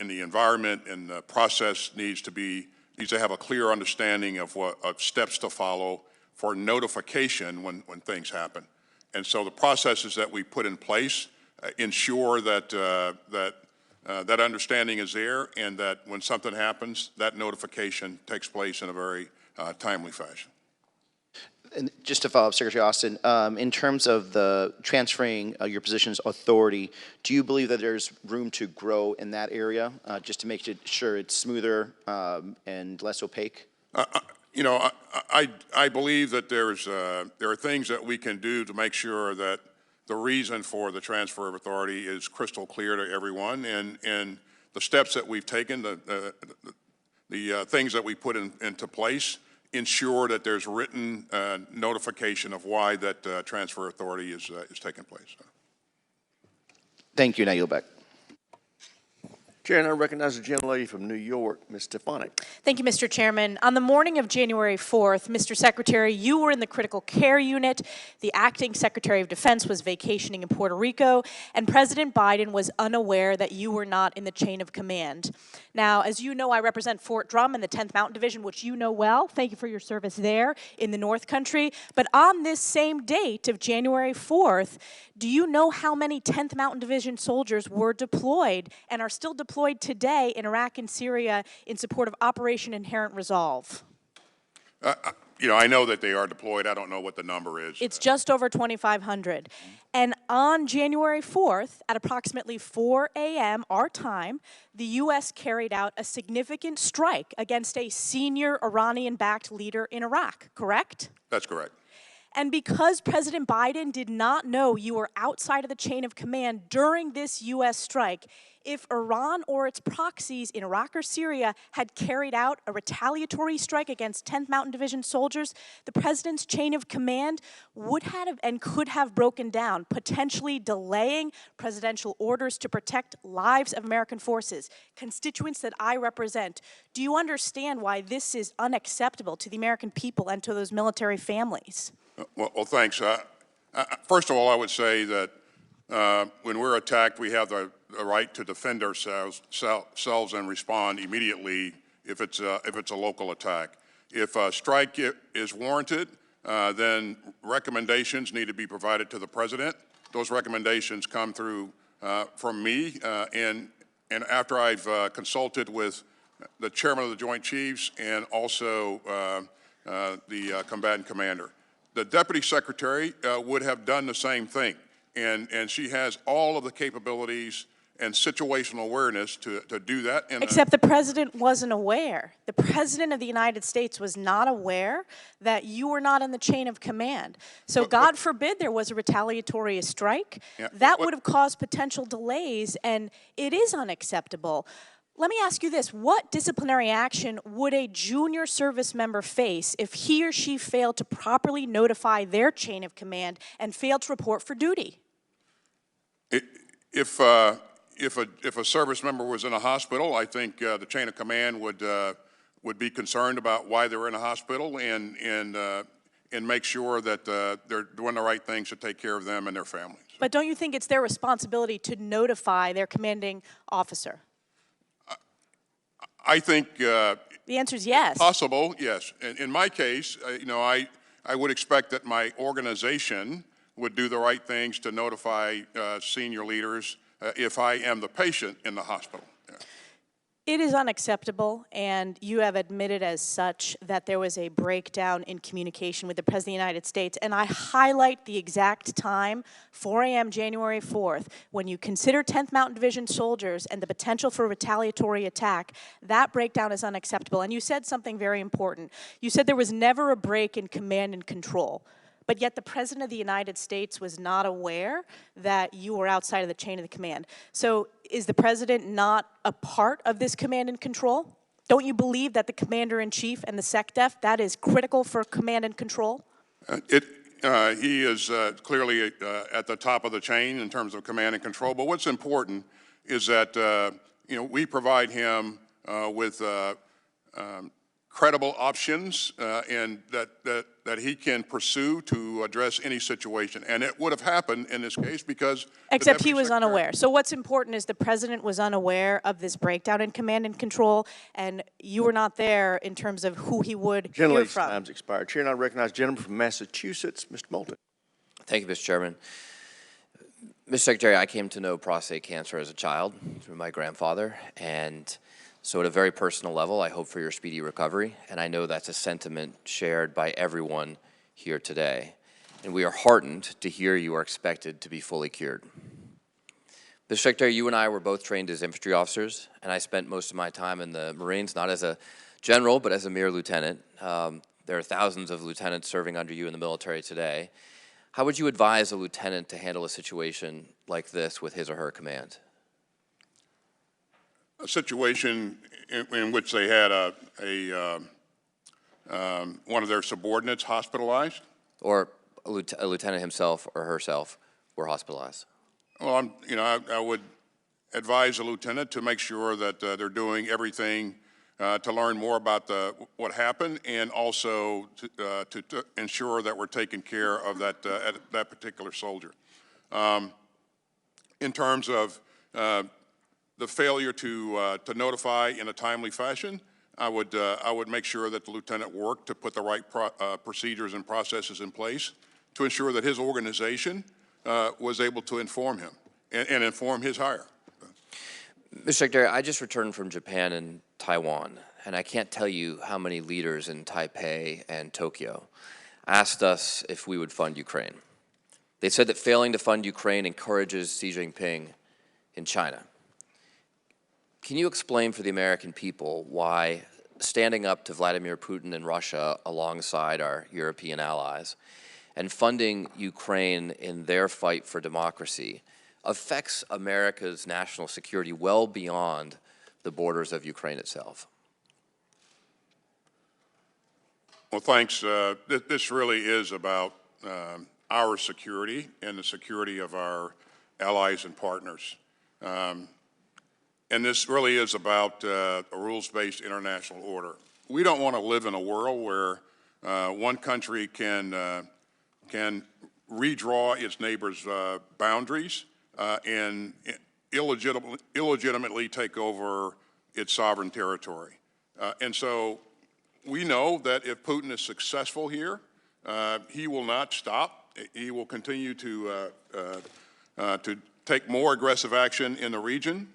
environment and the process needs to have a clear understanding of steps to follow for notification when things happen. And so the processes that we put in place ensure that that understanding is there, and that when something happens, that notification takes place in a very timely fashion. And just to follow up, Secretary Austin, in terms of the transferring your position's authority, do you believe that there's room to grow in that area, just to make sure it's smoother and less opaque? You know, I believe that there are things that we can do to make sure that the reason for the transfer of authority is crystal clear to everyone, and the steps that we've taken, the things that we put into place, ensure that there's written notification of why that transfer authority is taking place. Thank you, and I yield back. Chair, and I recognize the gentlelady from New York, Ms. Stefanik. Thank you, Mr. Chairman. On the morning of January 4th, Mr. Secretary, you were in the critical care unit. The acting Secretary of Defense was vacationing in Puerto Rico, and President Biden was unaware that you were not in the chain of command. Now, as you know, I represent Fort Drum in the 10th Mountain Division, which you know well. Thank you for your service there in the North Country. But on this same date of January 4th, do you know how many 10th Mountain Division soldiers were deployed and are still deployed today in Iraq and Syria in support of Operation Inherent Resolve? You know, I know that they are deployed. I don't know what the number is. It's just over 2,500. And on January 4th, at approximately 4 a.m. our time, the U.S. carried out a significant strike against a senior Iranian-backed leader in Iraq, correct? That's correct. And because President Biden did not know you were outside of the chain of command during this U.S. strike, if Iran or its proxies in Iraq or Syria had carried out a retaliatory strike against 10th Mountain Division soldiers, the president's chain of command would have and could have broken down, potentially delaying presidential orders to protect lives of American forces, constituents that I represent. Do you understand why this is unacceptable to the American people and to those military families? Well, thanks. First of all, I would say that when we're attacked, we have the right to defend ourselves and respond immediately if it's a local attack. If a strike is warranted, then recommendations need to be provided to the president. Those recommendations come through from me, and after I've consulted with the chairman of the Joint Chiefs and also the combatant commander. The Deputy Secretary would have done the same thing, and she has all of the capabilities and situational awareness to do that. Except the president wasn't aware. The president of the United States was not aware that you were not in the chain of command. So God forbid there was a retaliatory strike. Yeah, that would have caused potential delays, and it is unacceptable. Let me ask you this. What disciplinary action would a junior service member face if he or she failed to properly notify their chain of command and failed to report for duty? If a service member was in a hospital, I think the chain of command would be concerned about why they're in a hospital and make sure that they're doing the right things to take care of them and their families. But don't you think it's their responsibility to notify their commanding officer? I think the answer is yes. Possible, yes. In my case, you know, I would expect that my organization would do the right things to notify senior leaders if I am the patient in the hospital. Yeah. It is unacceptable, and you have admitted as such that there was a breakdown in communication with the President of the United States, and I highlight the exact time, 4 a.m. January 4th, when you consider 10th Mountain Division soldiers and the potential for a retaliatory attack. That breakdown is unacceptable, and you said something very important. You said there was never a break in command and control. But yet the President of the United States was not aware that you were outside of the chain of the command. So is the President not a part of this command and control? Don't you believe that the Commander-in-Chief and the SecDef, that is critical for command and control? He is clearly at the top of the chain in terms of command and control. But what's important is that you know, we provide him with credible options and that he can pursue to address any situation. And it would have happened in this case because— Except he was unaware. So what's important is the President was unaware of this breakdown in command and control, and you were not there in terms of who he would hear from. Time's expired. Chair, and I recognize the gentleman from Massachusetts, Mr. Moulton. Thank you, Mr. Chairman. Mr. Secretary, I came to know prostate cancer as a child through my grandfather, and so at a very personal level, I hope for your speedy recovery, and I know that's a sentiment shared by everyone here today. And we are heartened to hear you are expected to be fully cured. Mr. Secretary, you and I were both trained as infantry officers, and I spent most of my time in the Marines, not as a general, but as a mere lieutenant. There are thousands of lieutenants serving under you in the military today. How would you advise a lieutenant to handle a situation like this with his or her command? A situation in which they had one of their subordinates hospitalized? Or a lieutenant himself or herself were hospitalized? Well, I would advise the lieutenant to make sure that they're doing everything to learn more about what happened, and also to ensure that we're taking care of that particular soldier. In terms of the failure to notify in a timely fashion, I would make sure that the lieutenant worked to put the right procedures and processes in place to ensure that his organization was able to inform him and inform his hire. Mr. Secretary, I just returned from Japan and Taiwan, and I can't tell you how many leaders in Taipei and Tokyo asked us if we would fund Ukraine. They said that failing to fund Ukraine encourages Xi Jinping in China. Can you explain for the American people why standing up to Vladimir Putin and Russia alongside our European allies and funding Ukraine in their fight for democracy affects America's national security well beyond the borders of Ukraine itself? Well, thanks. This really is about our security and the security of our allies and partners. And this really is about a rules-based international order. We don't want to live in a world where one country can redraw its neighbors' boundaries and illegitimately take over its sovereign territory. And so we know that if Putin is successful here, he will not stop. He will continue to take more aggressive action in the region.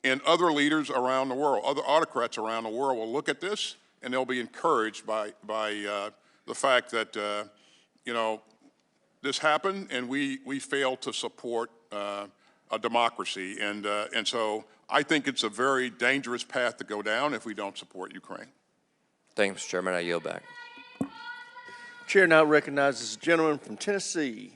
And other leaders around the world, other autocrats around the world will look at this, and they'll be encouraged by the fact that, this happened, and we failed to support a democracy. And so I think it's a very dangerous path to go down if we don't support Ukraine. Thank you, Mr. Chairman. I yield back. Chair now recognizes the gentleman from Tennessee,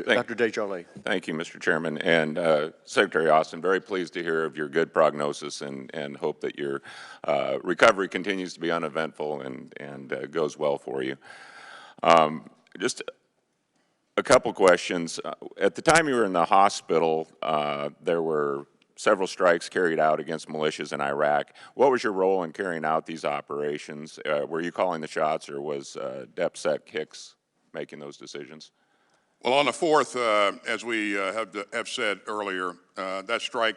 Dr. Desjardins. Thank you, Mr. Chairman. And Secretary Austin, very pleased to hear of your good prognosis and hope that your recovery continues to be uneventful and goes well for you. Just a couple questions. At the time you were in the hospital, there were several strikes carried out against militias in Iraq. What was your role in carrying out these operations? Were you calling the shots, or was DepSec Hicks making those decisions? Well, on the 4th, as we have said earlier, that strike,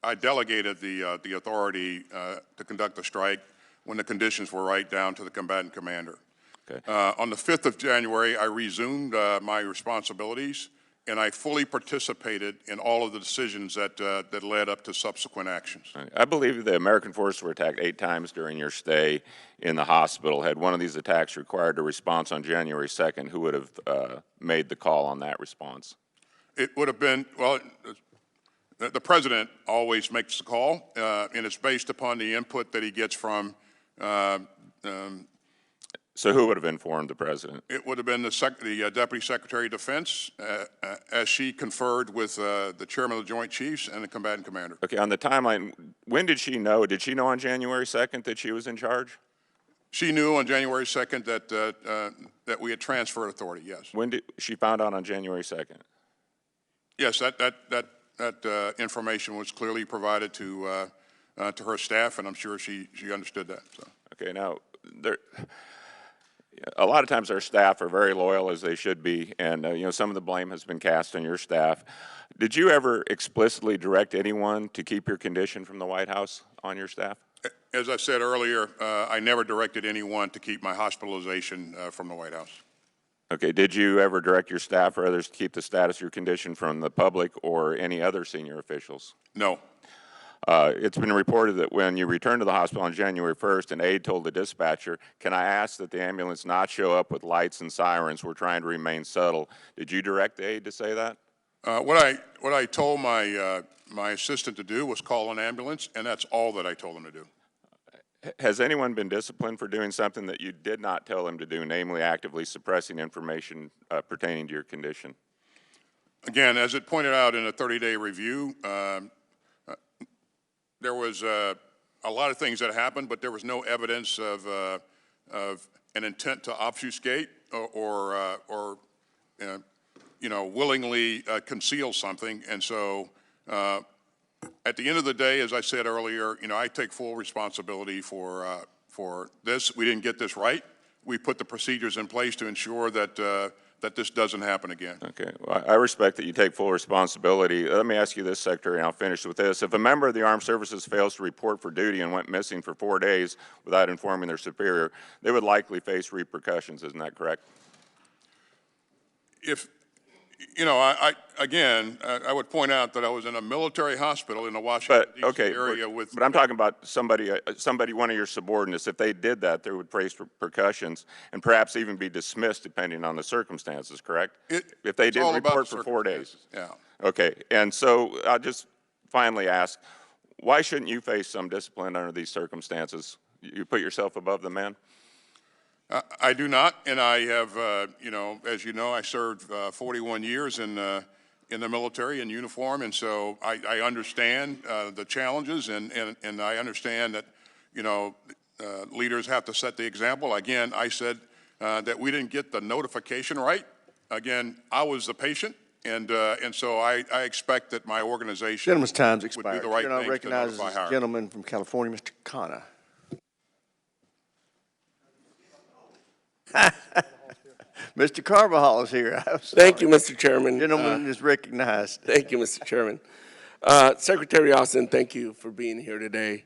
I delegated the authority to conduct the strike when the conditions were right down to the combatant commander. Okay. On the 5th of January, I resumed my responsibilities, and I fully participated in all of the decisions that led up to subsequent actions. I believe the American forces were attacked 8 times during your stay in the hospital. Had one of these attacks required a response on January 2nd, who would have made the call on that response? It would have been, well, the president always makes the call, and it's based upon the input that he gets from So who would have informed the president? It would have been the Deputy Secretary of Defense, as she conferred with the Chairman of the Joint Chiefs and the combatant commander. Okay, on the timeline, when did she know? Did she know on January 2nd that she was in charge? She knew on January 2nd that we had transferred authority, yes. When did she found out on January 2nd? Yes, that information was clearly provided to her staff, and I'm sure she understood that. So. Okay, now, a lot of times our staff are very loyal, as they should be, and some of the blame has been cast on your staff. Did you ever explicitly direct anyone to keep your condition from the White House on your staff? As I said earlier, I never directed anyone to keep my hospitalization from the White House. Okay, did you ever direct your staff or others to keep the status of your condition from the public or any other senior officials? No. It's been reported that when you returned to the hospital on January 1st, an aide told the dispatcher, "Can I ask that the ambulance not show up with lights and sirens? We're trying to remain subtle." Did you direct the aide to say that? What I told my assistant to do was call an ambulance, and that's all that I told him to do. Has anyone been disciplined for doing something that you did not tell them to do, namely actively suppressing information pertaining to your condition? Again, as it pointed out in a 30-day review, there was a lot of things that happened, but there was no evidence of an intent to obfuscate or willingly conceal something. And so at the end of the day, as I said earlier, I take full responsibility for this. We didn't get this right. We put the procedures in place to ensure that that this doesn't happen again. Okay, well, I respect that you take full responsibility. Let me ask you this, Secretary, and I'll finish with this. If a member of the Armed Services fails to report for duty and went missing for 4 days without informing their superior, they would likely face repercussions, isn't that correct? If, I would point out that I was in a military hospital in the Washington, D.C. area with... But I'm talking about somebody, one of your subordinates. If they did that, they would face repercussions and perhaps even be dismissed depending on the circumstances, correct? If they didn't report for 4 days. Yeah. Okay, and so I'll just finally ask, why shouldn't you face some discipline under these circumstances? You put yourself above the man? I do not, and I have, as you know, I served 41 years in the military in uniform, and so I understand the challenges, and I understand that, leaders have to set the example. Again, I said that we didn't get the notification right. Again, I was the patient, and so I expect that my organization Gentleman's time's would expired. do the right Chair now thing to recognizes notify the higher. gentleman from California, Mr. Khanna. Mr. Carvajal is here. Thank you, Mr. Chairman. Gentleman is recognized. Thank you, Mr. Chairman. Secretary Austin, thank you for being here today.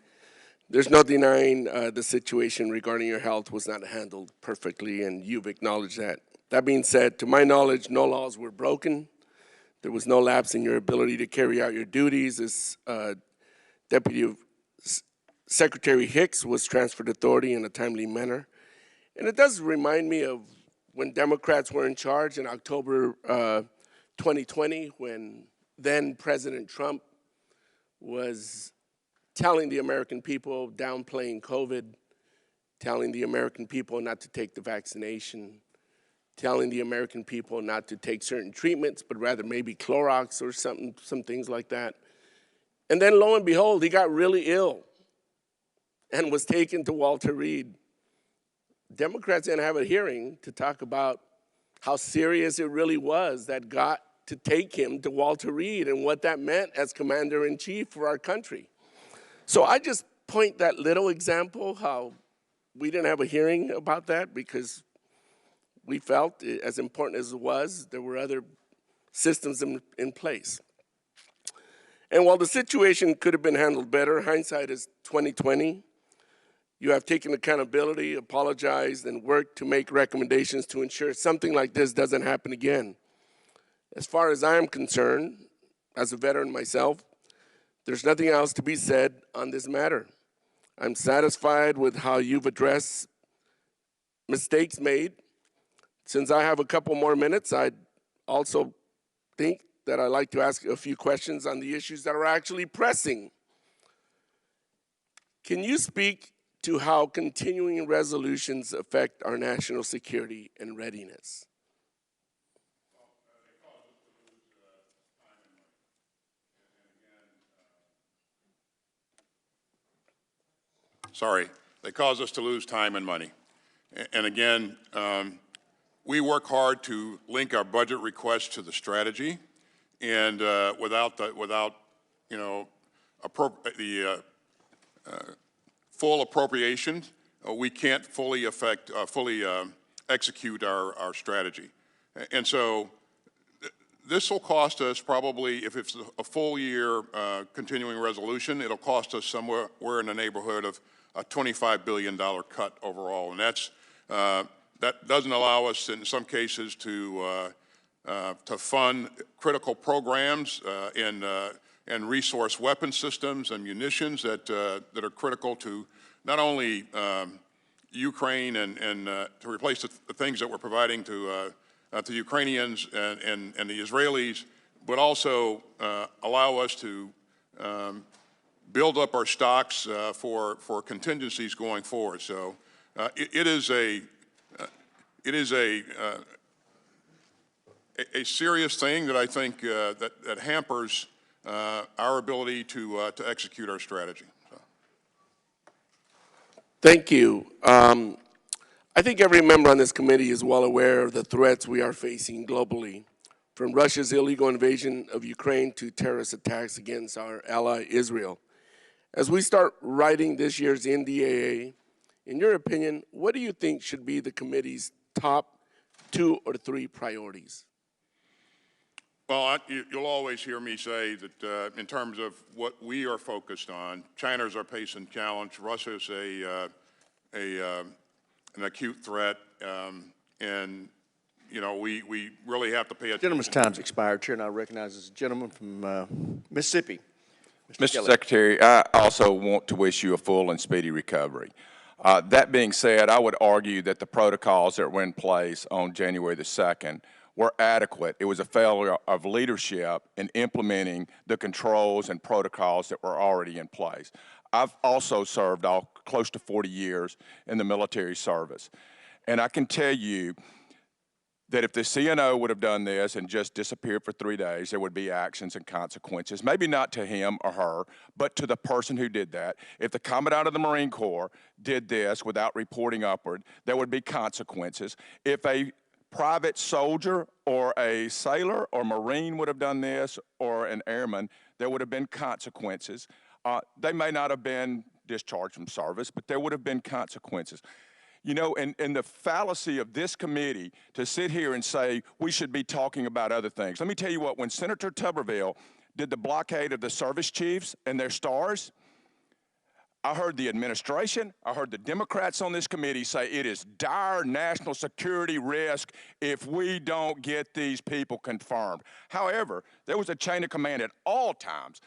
There's no denying the situation regarding your health was not handled perfectly, and you've acknowledged that. That being said, to my knowledge, no laws were broken. There was no lapse in your ability to carry out your duties as Deputy Secretary Hicks was transferred authority in a timely manner. And it does remind me of when Democrats were in charge in October 2020, when then President Trump was telling the American people, downplaying COVID, telling the American people not to take the vaccination, telling the American people not to take certain treatments, but rather maybe Clorox or some things like that. And then lo and behold, he got really ill and was taken to Walter Reed. Democrats didn't have a hearing to talk about how serious it really was that got to take him to Walter Reed and what that meant as commander-in-chief for our country. So I just point that little example, how we didn't have a hearing about that because we felt, as important as it was, there were other systems in place. And while the situation could have been handled better, hindsight is 2020. You have taken accountability, apologized, and worked to make recommendations to ensure something like this doesn't happen again. As far as I am concerned, as a veteran myself, there's nothing else to be said on this matter. I'm satisfied with how you've addressed mistakes made. Since I have a couple more minutes, I'd also think that I'd like to ask a few questions on the issues that are actually pressing. Can you speak to how continuing resolutions affect our national security and readiness? Sorry, they cause us to lose time and money. And again, we work hard to link our budget requests to the strategy, and without full appropriation, we can't fully execute our strategy. And so this will cost us probably, if it's a full year continuing resolution, it'll cost us somewhere in the neighborhood of a $25 billion cut overall. And that doesn't allow us in some cases to fund critical programs and resource weapon systems and munitions that are critical to not only Ukraine and to replace the things that we're providing to Ukrainians and the Israelis, but also allow us to build up our stocks for contingencies going forward. So it is a serious thing that I think that hampers our ability to execute our strategy. So. Thank you. I think every member on this committee is well aware of the threats we are facing globally, from Russia's illegal invasion of Ukraine to terrorist attacks against our ally Israel. As we start writing this year's NDAA, in your opinion, what do you think should be the committee's top 2 or 3 priorities? Well, you'll always hear me say that in terms of what we are focused on, China's our pacing challenge, Russia's an acute threat, and you know, we really have to pay attention. Gentleman's time's expired. Chair now recognizes the gentleman from Mississippi. Mr. Secretary, I also want to wish you a full and speedy recovery. That being said, I would argue that the protocols that were in place on January the 2nd were adequate. It was a failure of leadership in implementing the controls and protocols that were already in place. I've also served close to 40 years in the military service, and I can tell you that if the CNO would have done this and just disappeared for 3 days, there would be actions and consequences, maybe not to him or her, but to the person who did that. If the Commandant of the Marine Corps did this without reporting upward, there would be consequences. If a private soldier or a sailor or Marine would have done this, or an airman, there would have been consequences. They may not have been discharged from service, but there would have been consequences. You know, and the fallacy of this committee to sit here and say we should be talking about other things. Let me tell you what, when Senator Tuberville did the blockade of the service chiefs and their stars, I heard the administration, I heard the Democrats on this committee say it is dire national security risk if we don't get these people confirmed. However, there was a chain of command at all times,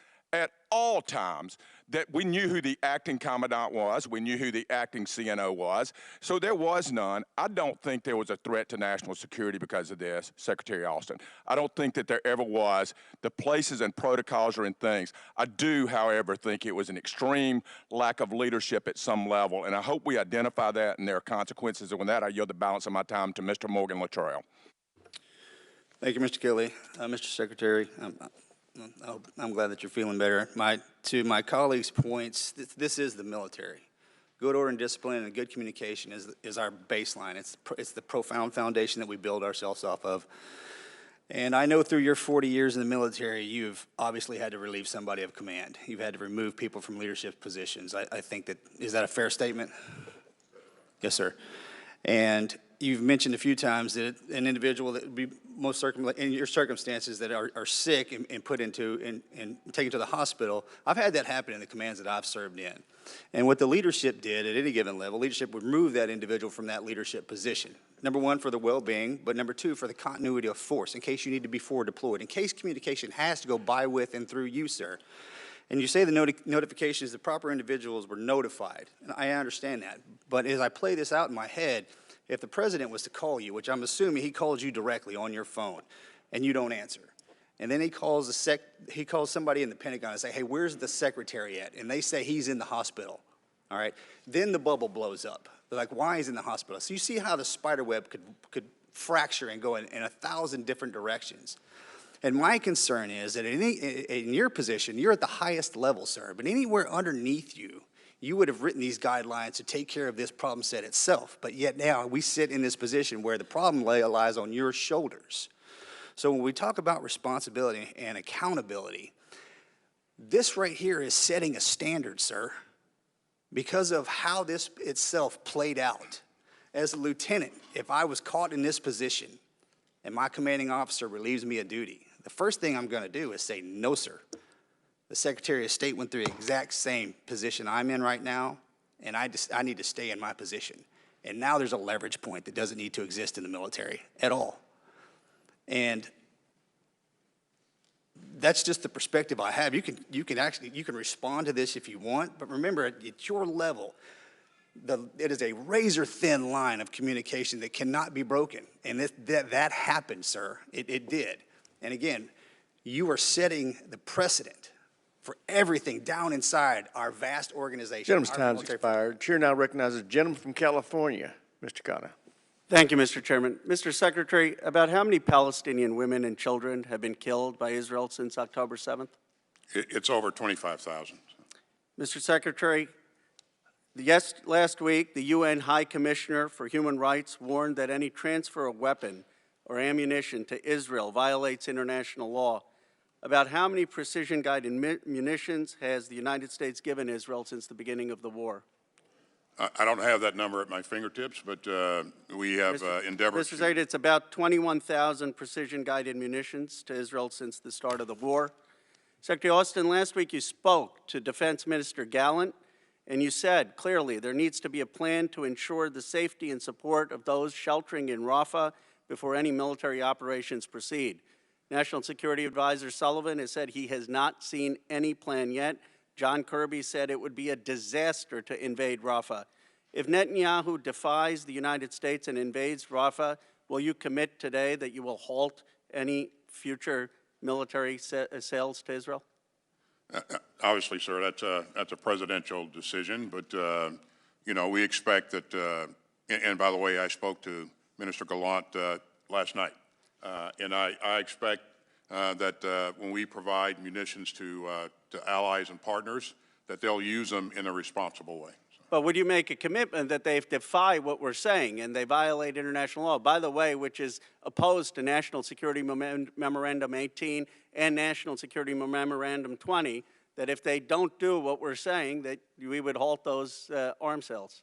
that we knew who the acting commandant was, we knew who the acting CNO was, so there was none. I don't think there was a threat to national security because of this, Secretary Austin. I don't think that there ever was. The places and protocols are in things. I do, however, think it was an extreme lack of leadership at some level, and I hope we identify that and there are consequences. And with that, I yield the balance of my time to Mr. Morgan Luttrell. Thank you, Mr. Kelly. Mr. Secretary, I'm glad that you're feeling better. To my colleagues' points, this is the military. Good order and discipline and good communication is our baseline. It's the profound foundation that we build ourselves off of. And I know through your 40 years in the military, you've obviously had to relieve somebody of command. You've had to remove people from leadership positions. I think that, is that a fair statement? Yes, sir. And you've mentioned a few times that an individual that would be most in your circumstances that are sick and put into and taken to the hospital. I've had that happen in the commands that I've served in. And what the leadership did at any given level, leadership would remove that individual from that leadership position. Number one, for the well-being, but number two, for the continuity of force, in case you need to be forward deployed, in case communication has to go by, with, and through you, sir. And you say the notifications, the proper individuals were notified. And I understand that. But as I play this out in my head, if the president was to call you, which I'm assuming he calls you directly on your phone, and you don't answer, and then he calls somebody in the Pentagon and say, hey, where's the secretary at? And they say he's in the hospital, all right? Then the bubble blows up. They're like, why is he in the hospital? So you see how the spider web could fracture and go in 1,000 different directions. And my concern is that in your position, you're at the highest level, sir, but anywhere underneath you, you would have written these guidelines to take care of this problem set itself. But yet now we sit in this position where the problem lies on your shoulders. So when we talk about responsibility and accountability, this right here is setting a standard, sir, because of how this itself played out. As a lieutenant, if I was caught in this position and my commanding officer relieves me of duty, the first thing I'm going to do is say, no, sir. The Secretary of State went through the exact same position I'm in right now, and I need to stay in my position. And now there's a leverage point that doesn't need to exist in the military at all. And that's just the perspective I have. You can respond to this if you want, but remember, at your level, it is a razor-thin line of communication that cannot be broken. And that happened, sir. It did. And again, you are setting the precedent for everything down inside our vast organization. Gentleman's time's expired. Chair now recognizes the gentleman from California, Mr. Khanna. Thank you, Mr. Chairman. Mr. Secretary, about how many Palestinian women and children have been killed by Israel since October 7th? It's over 25,000. Mr. Secretary, last week, the UN High Commissioner for Human Rights warned that any transfer of weapon or ammunition to Israel violates international law. About how many precision-guided munitions has the United States given Israel since the beginning of the war? I don't have that number at my fingertips, but we have endeavored Mr. to. Secretary, it's about 21,000 precision-guided munitions to Israel since the start of the war. Secretary Austin, last week you spoke to Defense Minister Gallant, and you said clearly there needs to be a plan to ensure the safety and support of those sheltering in Rafah before any military operations proceed. National Security Advisor Sullivan has said he has not seen any plan yet. John Kirby said it would be a disaster to invade Rafah. If Netanyahu defies the United States and invades Rafah, will you commit today that you will halt any future military sales to Israel? Obviously, sir, that's a presidential decision, but you know, we expect that. And by the way, I spoke to Minister Gallant last night, and I expect that when we provide munitions to allies and partners, that they'll use them in a responsible way. But would you make a commitment that they defy what we're saying and they violate international law, by the way, which is opposed to National Security Memorandum 18 and National Security Memorandum 20, that if they don't do what we're saying, that we would halt those arms sales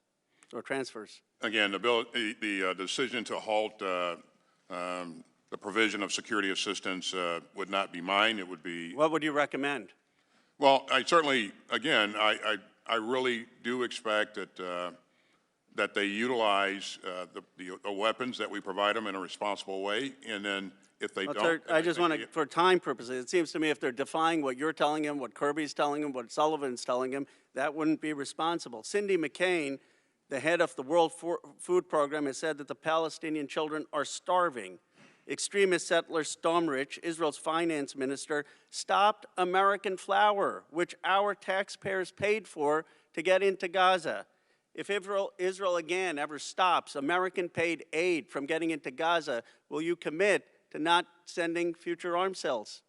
or transfers? Again, the decision to halt the provision of security assistance would not be mine. It would be. What would you recommend? Well, I certainly, again, I really do expect that that they utilize the weapons that we provide them in a responsible way, and then if they don't, sir, I just want to, for time purposes, it seems to me if they're defying what you're telling them, what Kirby's telling them, what Sullivan's telling them, that wouldn't be responsible. Cindy McCain, the head of the World Food Program, has said that the Palestinian children are starving. Extremist settler Stomrich, Israel's finance minister, stopped American flour, which our taxpayers paid for to get into Gaza. If Israel again ever stops American-paid aid from getting into Gaza, will you commit to not sending future arms sales?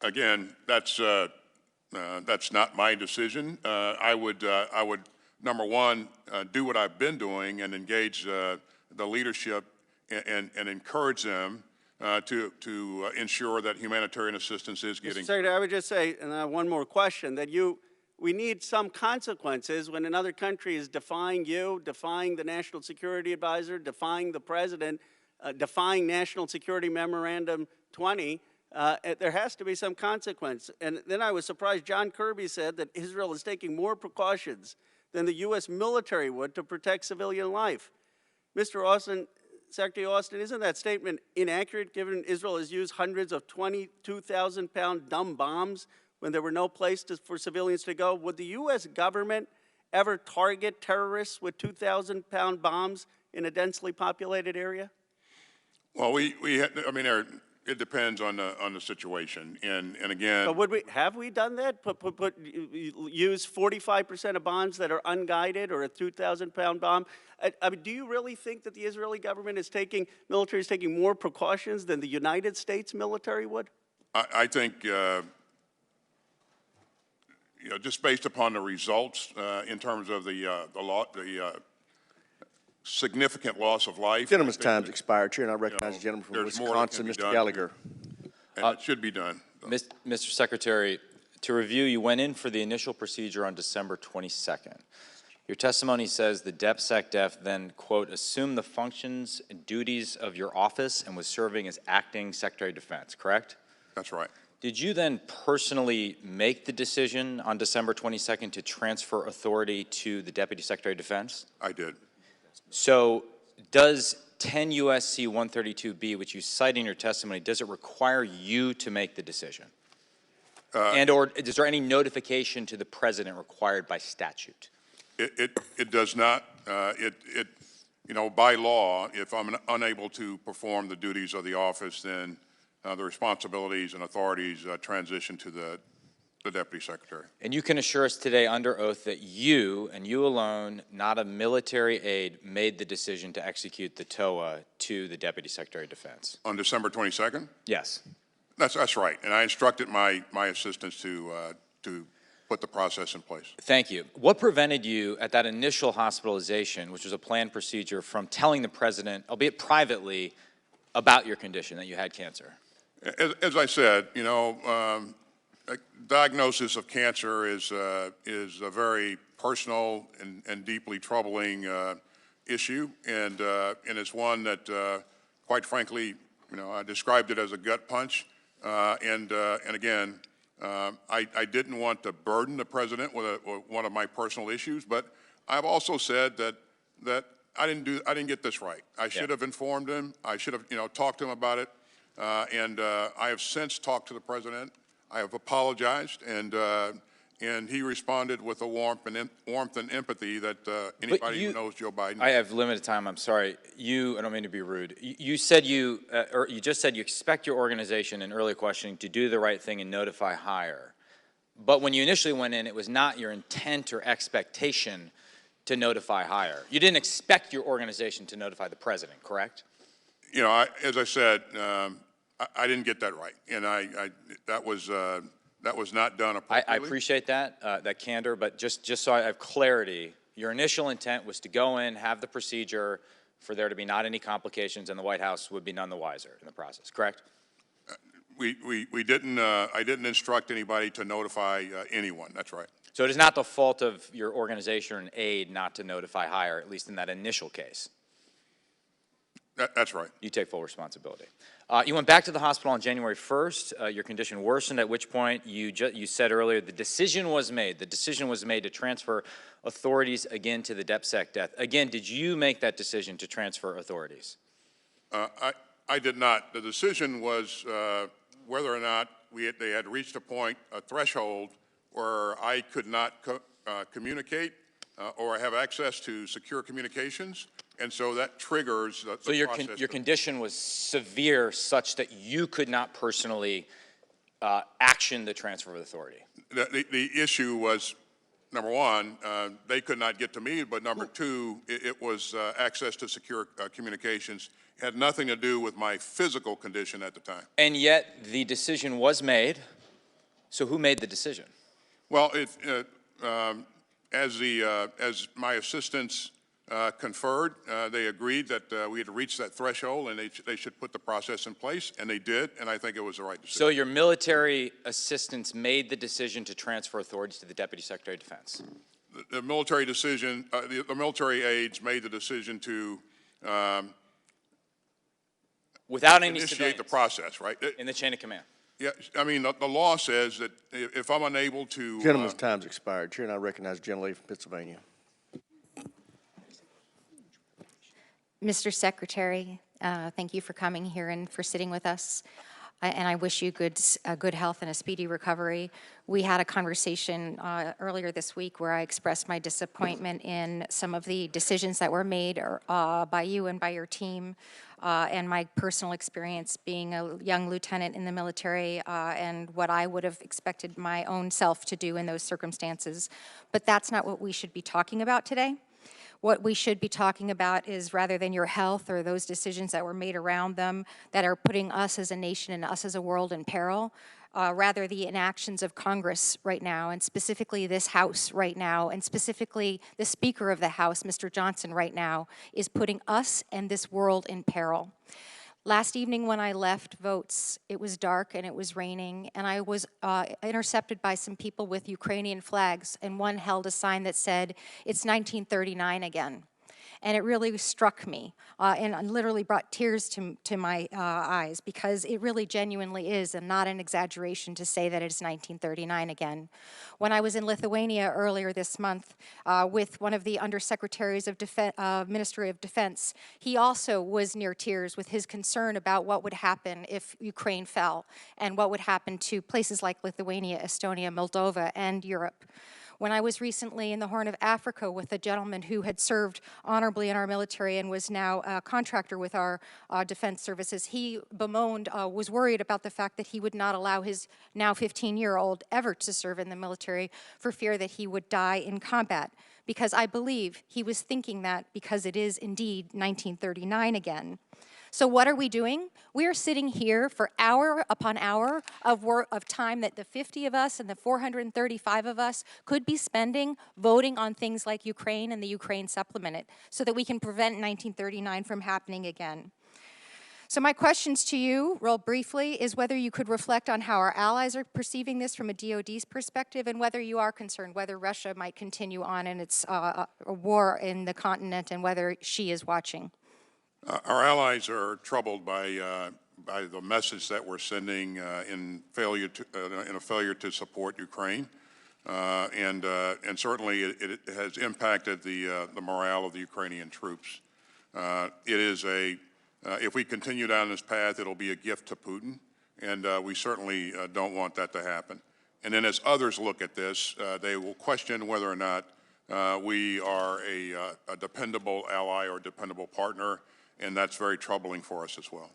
Again, that's not my decision. I would, number one, do what I've been doing and engage the leadership and encourage them to ensure that humanitarian assistance is getting. Mr. Secretary, I would just say, and I have one more question, that we need some consequences when another country is defying you, defying the National Security Advisor, defying the President, defying National Security Memorandum 20. There has to be some consequence. And then I was surprised John Kirby said that Israel is taking more precautions than the U.S. military would to protect civilian life. Mr. Austin, Secretary Austin, isn't that statement inaccurate given Israel has used hundreds of 22,000-pound dumb bombs when there were no places for civilians to go? Would the U.S. government ever target terrorists with 2,000-pound bombs in a densely populated area? Well, I mean, it depends on the situation, and again. But have we done that? Use 45% of bombs that are unguided, or a 2,000-pound bomb? I mean, do you really think that the Israeli government military is taking more precautions than the United States military would? I think, just based upon the results in terms of the significant loss of life. Gentleman's time's expired, Chair, and I recognize the gentleman from Wisconsin, Mr. Gallagher. And it should be done. Mr. Secretary, to review, you went in for the initial procedure on December 22nd. Your testimony says the DepSecDef then, quote, assumed the functions and duties of your office and was serving as acting Secretary of Defense, correct? That's right. Did you then personally make the decision on December 22nd to transfer authority to the Deputy Secretary of Defense? I did. So does 10 U.S.C. 132B, which you cite in your testimony, does it require you to make the decision? Or is there any notification to the President required by statute? It does not. By law, if I'm unable to perform the duties of the office, then the responsibilities and authorities transition to the Deputy Secretary. And you can assure us today under oath that you, and you alone, not a military aide, made the decision to execute the TOA to the Deputy Secretary of Defense. On December 22nd? Yes. That's right. And I instructed my assistants to put the process in place. Thank you. What prevented you at that initial hospitalization, which was a planned procedure, from telling the president, albeit privately, about your condition, that you had cancer? As I said, you know, a diagnosis of cancer is a very personal and deeply troubling issue, and it's one that, quite frankly, you know, I described it as a gut punch, and again, I didn't want to burden the president with one of my personal issues, but I've also said that I didn't get this right. I should have informed him. I should have, you know, talked to him about it, and I have since talked to the president. I have apologized, and he responded with a warmth and empathy that anybody who knows Joe Biden. I have limited time. I'm sorry. I don't mean to be rude. You said or you just said you expect your organization in early questioning to do the right thing and notify higher. But when you initially went in, it was not your intent or expectation to notify higher. You didn't expect your organization to notify the president, correct? You know, as I said, I didn't get that right, and that was not done appropriately. I appreciate that candor, but just so I have clarity, your initial intent was to go in, have the procedure, for there to be not any complications, and the White House would be none the wiser in the process, correct? We didn't. I didn't instruct anybody to notify anyone. That's right. So it is not the fault of your organization or an aide not to notify higher, at least in that initial case. That's right. You take full responsibility. You went back to the hospital on January 1st. Your condition worsened, at which point you said earlier the decision was made. The decision was made to transfer authorities again to the DepSec death. Again, did you make that decision to transfer authorities? I did not. The decision was whether or not they had reached a threshold where I could not communicate or have access to secure communications. And so that triggers the process. So your condition was severe such that you could not personally action the transfer of authority? The issue was, number one, they could not get to me, but number two, it was access to secure communications. It had nothing to do with my physical condition at the time. And yet the decision was made. So who made the decision? Well, as my assistants conferred, they agreed that we had reached that threshold and they should put the process in place, and they did, and I think it was the right decision. So your military assistants made the decision to transfer authorities to the Deputy Secretary of Defense? The military decision, the military aides made the decision to without any initiate the process, right? In the chain of command? Yeah, I mean, the law says that if I'm unable to... Gentleman's time's expired. Chair, and I recognize the gentlelady from Pennsylvania. Mr. Secretary, thank you for coming here and for sitting with us. And I wish you good health and a speedy recovery. We had a conversation earlier this week where I expressed my disappointment in some of the decisions that were made by you and by your team, and my personal experience being a young lieutenant in the military and what I would have expected my own self to do in those circumstances. But that's not what we should be talking about today. What we should be talking about is, rather than your health or those decisions that were made around them that are putting us as a nation and us as a world in peril, rather the inactions of Congress right now, and specifically this House right now, and specifically the Speaker of the House, Mr. Johnson, right now, is putting us and this world in peril. Last evening when I left votes, it was dark and it was raining, and I was intercepted by some people with Ukrainian flags, and one held a sign that said, "It's 1939 again." And it really struck me and literally brought tears to my eyes, because it really genuinely is, and not an exaggeration to say that it's 1939 again. When I was in Lithuania earlier this month with one of the undersecretaries of Ministry of Defense, he also was near tears with his concern about what would happen if Ukraine fell and what would happen to places like Lithuania, Estonia, Moldova, and Europe. When I was recently in the Horn of Africa with a gentleman who had served honorably in our military and was now a contractor with our defense services, he bemoaned, was worried about the fact that he would not allow his now 15-year-old ever to serve in the military for fear that he would die in combat. Because I believe he was thinking that because it is indeed 1939 again. So what are we doing? We are sitting here for hour upon hour of work, of time that the 50 of us and the 435 of us could be spending voting on things like Ukraine and the Ukraine supplement so that we can prevent 1939 from happening again. So my questions to you, real briefly, is whether you could reflect on how our allies are perceiving this from a DoD's perspective, and whether you are concerned whether Russia might continue on in its war in the continent, and whether she is watching. Our allies are troubled by the message that we're sending in a failure to support Ukraine, and certainly it has impacted the morale of the Ukrainian troops. It is if we continue down this path, it'll be a gift to Putin, and we certainly don't want that to happen. And then as others look at this, they will question whether or not we are a dependable ally or dependable partner, and that's very troubling for us as well.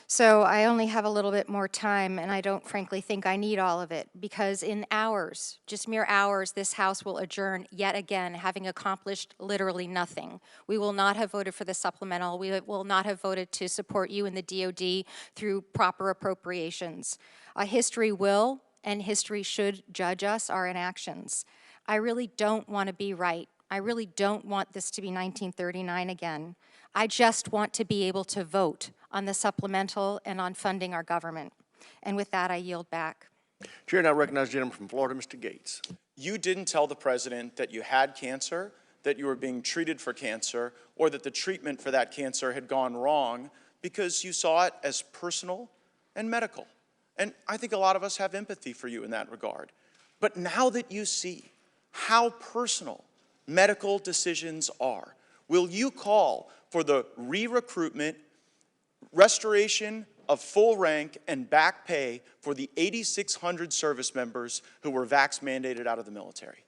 So I only have a little bit more time, and I don't frankly think I need all of it, because in hours, just mere hours, this House will adjourn yet again, having accomplished literally nothing. We will not have voted for the supplemental. We will not have voted to support you in the DoD through proper appropriations. History will and history should judge us, our inactions. I really don't want to be right. I really don't want this to be 1939 again. I just want to be able to vote on the supplemental and on funding our government. And with that, I yield back. Chair now recognizes the gentleman from Florida, Mr. Gates. You didn't tell the president that you had cancer, that you were being treated for cancer, or that the treatment for that cancer had gone wrong, because you saw it as personal and medical. And I think a lot of us have empathy for you in that regard. But now that you see how personal medical decisions are, will you call for the re-recruitment, restoration of full rank and back pay for the 8,600 service members who were vax mandated out of the military?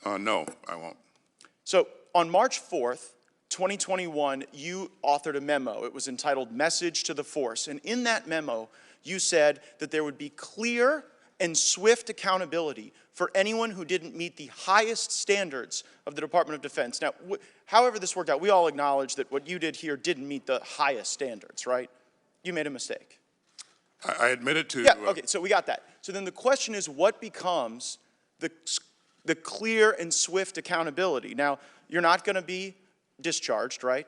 No, I won't. So on March 4th, 2021, you authored a memo. It was entitled Message to the Force. And in that memo, you said that there would be clear and swift accountability for anyone who didn't meet the highest standards of the Department of Defense. Now, however this worked out, we all acknowledge that what you did here didn't meet the highest standards, right? You made a mistake. I admitted to... Yeah, okay, so we got that. So then the question is, what becomes the clear and swift accountability? Now, you're not going to be discharged, right?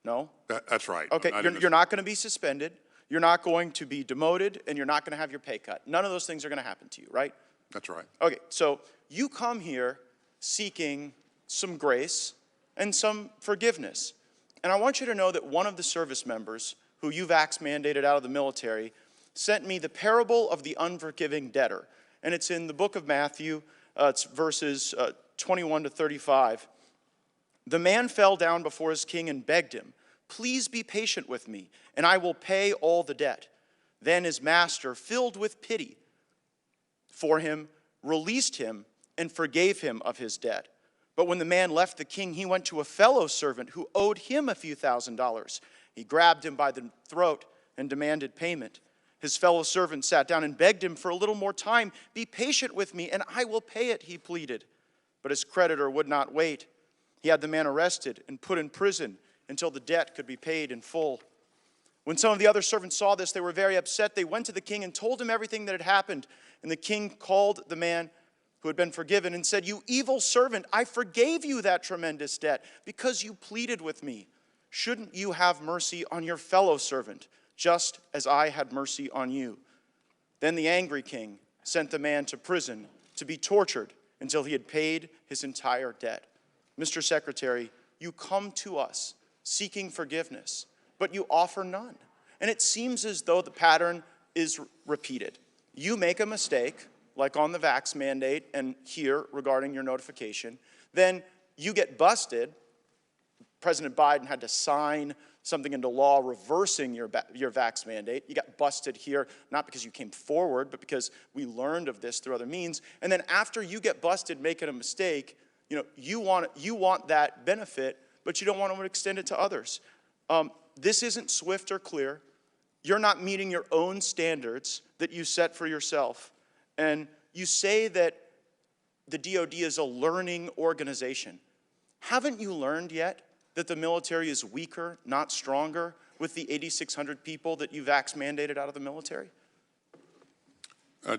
No? That's right. Okay, you're not going to be suspended. You're not going to be demoted, and you're not going to have your pay cut. None of those things are going to happen to you, right? That's right. Okay, so you come here seeking some grace and some forgiveness. And I want you to know that one of the service members who you vax mandated out of the military sent me the parable of the unforgiving debtor. And it's in the book of Matthew, it's verses 21 to 35. The man fell down before his king and begged him, "Please be patient with me, and I will pay all the debt." Then his master, filled with pity for him, released him and forgave him of his debt. But when the man left the king, he went to a fellow servant who owed him a few $1,000s. He grabbed him by the throat and demanded payment. His fellow servant sat down and begged him for a little more time. "Be patient with me, and I will pay it," he pleaded. But his creditor would not wait. He had the man arrested and put in prison until the debt could be paid in full. When some of the other servants saw this, they were very upset. They went to the king and told him everything that had happened. And the king called the man who had been forgiven and said, "You evil servant, I forgave you that tremendous debt because you pleaded with me. Shouldn't you have mercy on your fellow servant, just as I had mercy on you?" Then the angry king sent the man to prison to be tortured until he had paid his entire debt. Mr. Secretary, you come to us seeking forgiveness, but you offer none. And it seems as though the pattern is repeated. You make a mistake, like on the vax mandate and here regarding your notification, then you get busted. President Biden had to sign something into law reversing your vax mandate. You got busted here, not because you came forward, but because we learned of this through other means. And then after you get busted making a mistake, you want that benefit, but you don't want to extend it to others. This isn't swift or clear. You're not meeting your own standards that you set for yourself. And you say that the DoD is a learning organization. Haven't you learned yet that the military is weaker, not stronger, with the 8,600 people that you vax mandated out of the military?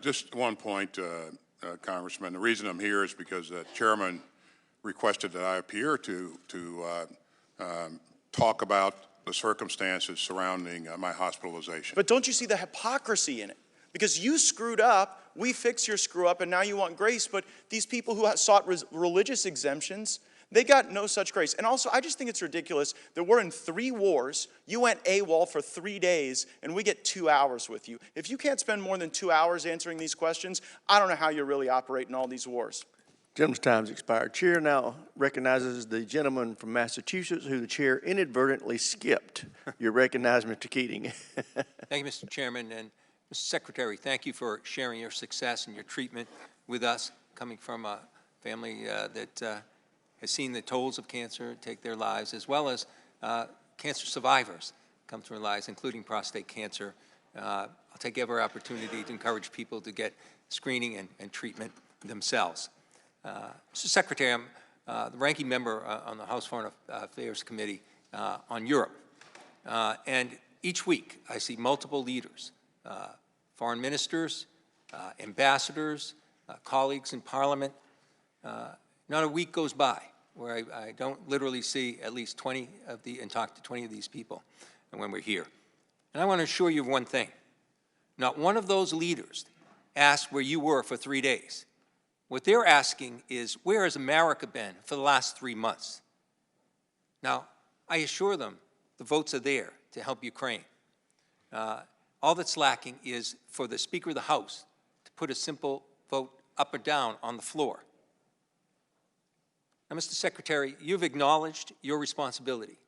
Just one point, Congressman. The reason I'm here is because the chairman requested that I appear to talk about the circumstances surrounding my hospitalization. But don't you see the hypocrisy in it? Because you screwed up, we fixed your screw up, and now you want grace, but these people who sought religious exemptions, they got no such grace. And also, I just think it's ridiculous that we're in 3 wars, you went AWOL for 3 days, and we get 2 hours with you. If you can't spend more than 2 hours answering these questions, I don't know how you really operate in all these wars. Gentleman's time's expired. Chair now recognizes the gentleman from Massachusetts who the chair inadvertently skipped. You're recognized, Mr. Keating. Thank you, Mr. Chairman. And Mr. Secretary, thank you for sharing your success and your treatment with us, coming from a family that has seen the tolls of cancer take their lives, as well as cancer survivors come through their lives, including prostate cancer. I'll take every opportunity to encourage people to get screening and treatment themselves. Mr. Secretary, I'm the ranking member on the House Foreign Affairs Committee on Europe. And each week I see multiple leaders, foreign ministers, ambassadors, colleagues in Parliament. Not a week goes by where I don't literally see at least 20 of and talk to 20 of these people when we're here. And I want to assure you of one thing. Not one of those leaders asked where you were for 3 days. What they're asking is, where has America been for the last 3 months? Now, I assure them the votes are there to help Ukraine. All that's lacking is for the Speaker of the House to put a simple vote up or down on the floor. Now, Mr. Secretary, you've acknowledged your responsibility.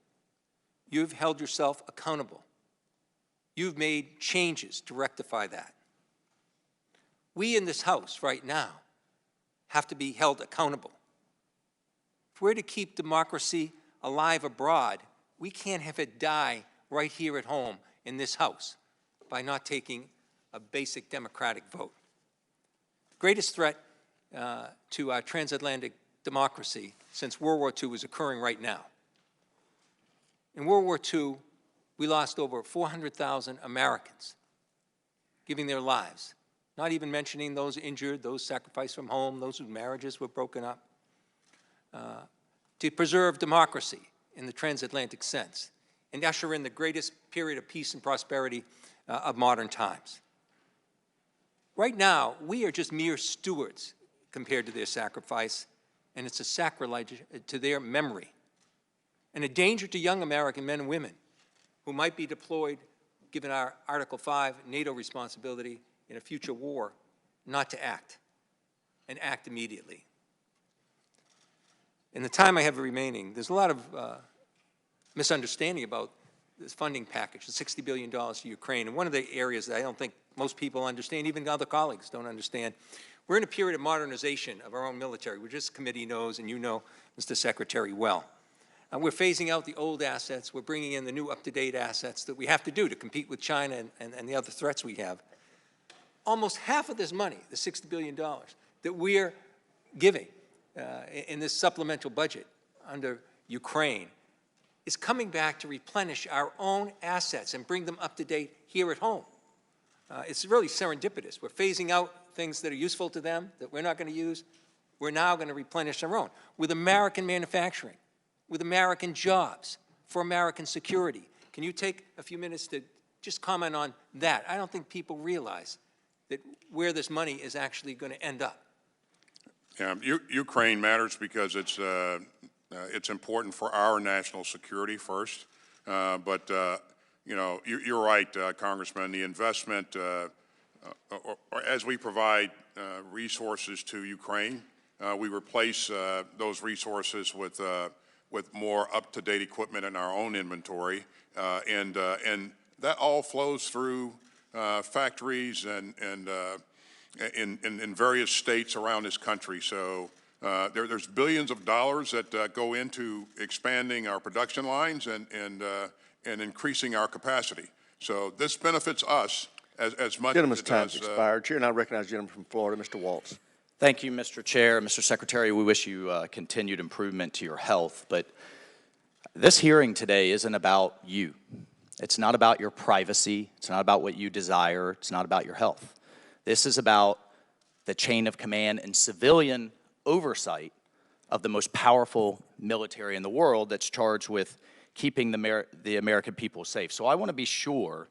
You've held yourself accountable. You've made changes to rectify that. We in this House right now have to be held accountable. If we're to keep democracy alive abroad, we can't have it die right here at home in this House by not taking a basic democratic vote. The greatest threat to our transatlantic democracy since World War II is occurring right now. In World War II, we lost over 400,000 Americans giving their lives, not even mentioning those injured, those sacrificed from home, those whose marriages were broken up, to preserve democracy in the transatlantic sense and usher in the greatest period of peace and prosperity of modern times. Right now, we are just mere stewards compared to their sacrifice, and it's a sacrilege to their memory and a danger to young American men and women who might be deployed, given our Article 5 NATO responsibility in a future war, not to act, and act immediately. In the time I have remaining, there's a lot of misunderstanding about this funding package, the $60 billion to Ukraine. And one of the areas that I don't think most people understand, even other colleagues don't understand, we're in a period of modernization of our own military, which this committee knows, and you know, Mr. Secretary, well. We're phasing out the old assets. We're bringing in the new up-to-date assets that we have to do to compete with China and the other threats we have. Almost half of this money, the $60 billion, that we're giving in this supplemental budget under Ukraine is coming back to replenish our own assets and bring them up to date here at home. It's really serendipitous. We're phasing out things that are useful to them that we're not going to use. We're now going to replenish our own with American manufacturing, with American jobs, for American security. Can you take a few minutes to just comment on that? I don't think people realize that where this money is actually going to end up. Yeah, Ukraine matters because it's important for our national security first. But you know, you're right, Congressman. The investment, or as we provide resources to Ukraine, we replace those resources with more up-to-date equipment in our own inventory, and that all flows through factories and in various states around this country. So there's billions of dollars that go into expanding our production lines and increasing our capacity. So this benefits us as much Gentleman's as it time's does. expired. Chair now recognizes the gentleman from Florida, Mr. Waltz. Thank you, Mr. Chair. Mr. Secretary, we wish you continued improvement to your health, but This hearing today isn't about you. It's not about your privacy. It's not about what you desire. It's not about your health. This is about the chain of command and civilian oversight of the most powerful military in the world that's charged with keeping the American people safe. So I want to be sure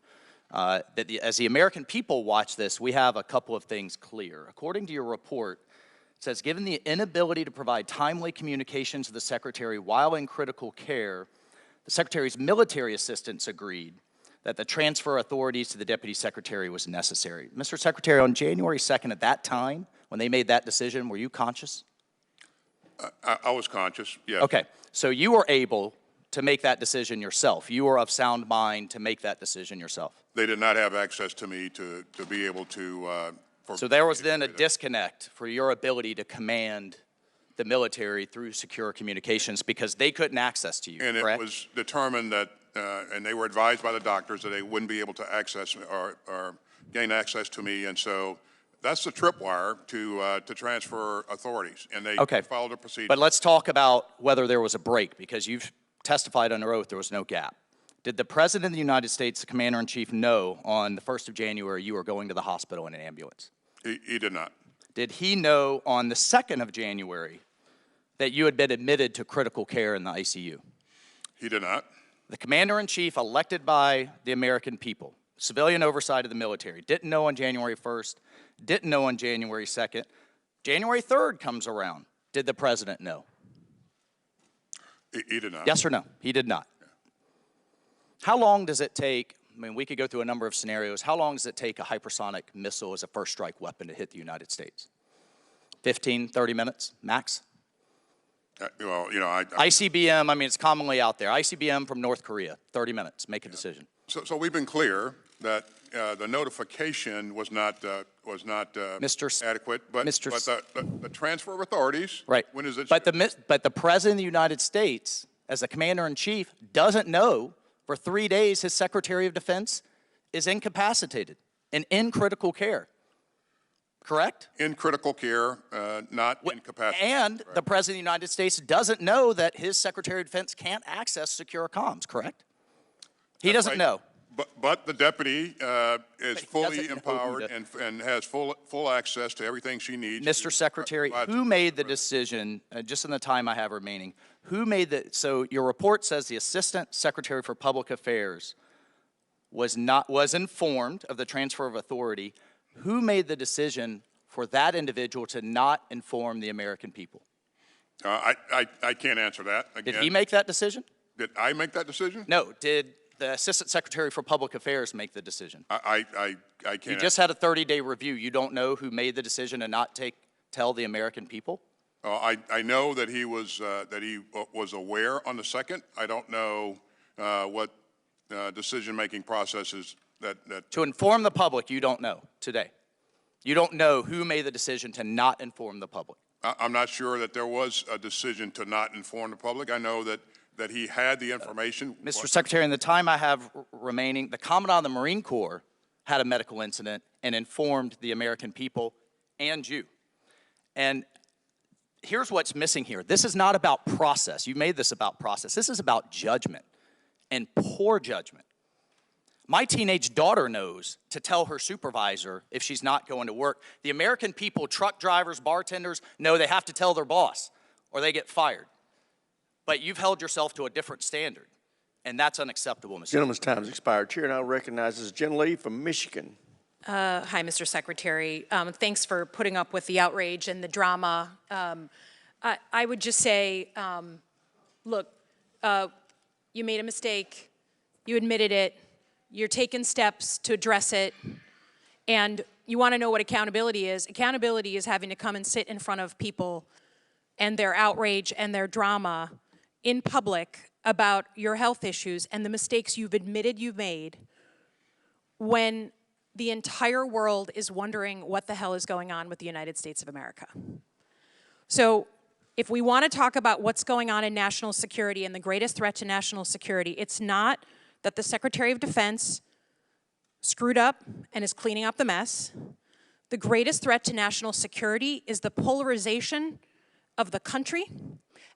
that as the American people watch this, we have a couple of things clear. According to your report, it says, given the inability to provide timely communications to the Secretary while in critical care, the Secretary's military assistants agreed that the transfer authorities to the Deputy Secretary was necessary. Mr. Secretary, on January 2nd, at that time, when they made that decision, were you conscious? I was conscious, yes. Okay, so you were able to make that decision yourself. You were of sound mind to make that decision yourself. They did not have access to me to be able to. So there was then a disconnect for your ability to command the military through secure communications because they couldn't access to you, and correct? It was determined that, and they were advised by the doctors that they wouldn't be able to access or gain access to me, and so that's the tripwire to transfer authorities, and they followed a procedure. But let's talk about whether there was a break, because you've testified under oath there was no gap. Did the President of the United States, the Commander-in-Chief, know on the 1st of January you were going to the hospital in an ambulance? He did not. Did he know on the 2nd of January that you had been admitted to critical care in the ICU? He did not. The Commander-in-Chief, elected by the American people, civilian oversight of the military, didn't know on January 1st, didn't know on January 2nd. January 3rd comes around. Did the President know? He did not. Yes or no? He did not. How long does it take, I mean, we could go through a number of scenarios. How long does it take a hypersonic missile as a first strike weapon to hit the United States? 15, 30 minutes, max? Well, you know, ICBM, I mean, it's commonly out there. ICBM from North Korea, 30 minutes, make a decision. So we've been clear that the notification was not adequate, but the transfer of authorities. Right. When is it? But the President of the United States, as the Commander-in-Chief, doesn't know for 3 days his Secretary of Defense is incapacitated and in critical care. Correct? In critical care, not incapacitated. And the President of the United States doesn't know that his Secretary of Defense can't access secure comms, correct? He doesn't know. But the deputy is fully empowered and has full access to everything she needs. Mr. Secretary, who made the decision, just in the time I have remaining, who made the, so your report says the Assistant Secretary for Public Affairs was informed of the transfer of authority. Who made the decision for that individual to not inform the American people? I can't answer that. Again, did he make that decision? Did I make that decision? No. Did the Assistant Secretary for Public Affairs make the decision? I can't. You just had a 30-day review. You don't know who made the decision to not tell the American people? I know that he was aware on the 2nd. I don't know what decision-making processes that. To inform the public, you don't know today. You don't know who made the decision to not inform the public. I'm not sure that there was a decision to not inform the public. I know that he had the information. Mr. Secretary, in the time I have remaining, the Commandant of the Marine Corps had a medical incident and informed the American people and you. And here's what's missing here. This is not about process. You made this about process. This is about judgment and poor judgment. My teenage daughter knows to tell her supervisor if she's not going to work. The American people, truck drivers, bartenders, know they have to tell their boss or they get fired. But you've held yourself to a different standard, and that's unacceptable, Mr. Gentleman's time has expired. Chair now recognizes Jen Lee from Michigan. Hi, Mr. Secretary. Thanks for putting up with the outrage and the drama. I would just say, look, you made a mistake. You admitted it. You're taking steps to address it. And you want to know what accountability is. Accountability is having to come and sit in front of people and their outrage and their drama in public about your health issues and the mistakes you've admitted you've made when the entire world is wondering what the hell is going on with the United States of America. So if we want to talk about what's going on in national security and the greatest threat to national security, it's not that the Secretary of Defense screwed up and is cleaning up the mess. The greatest threat to national security is the polarization of the country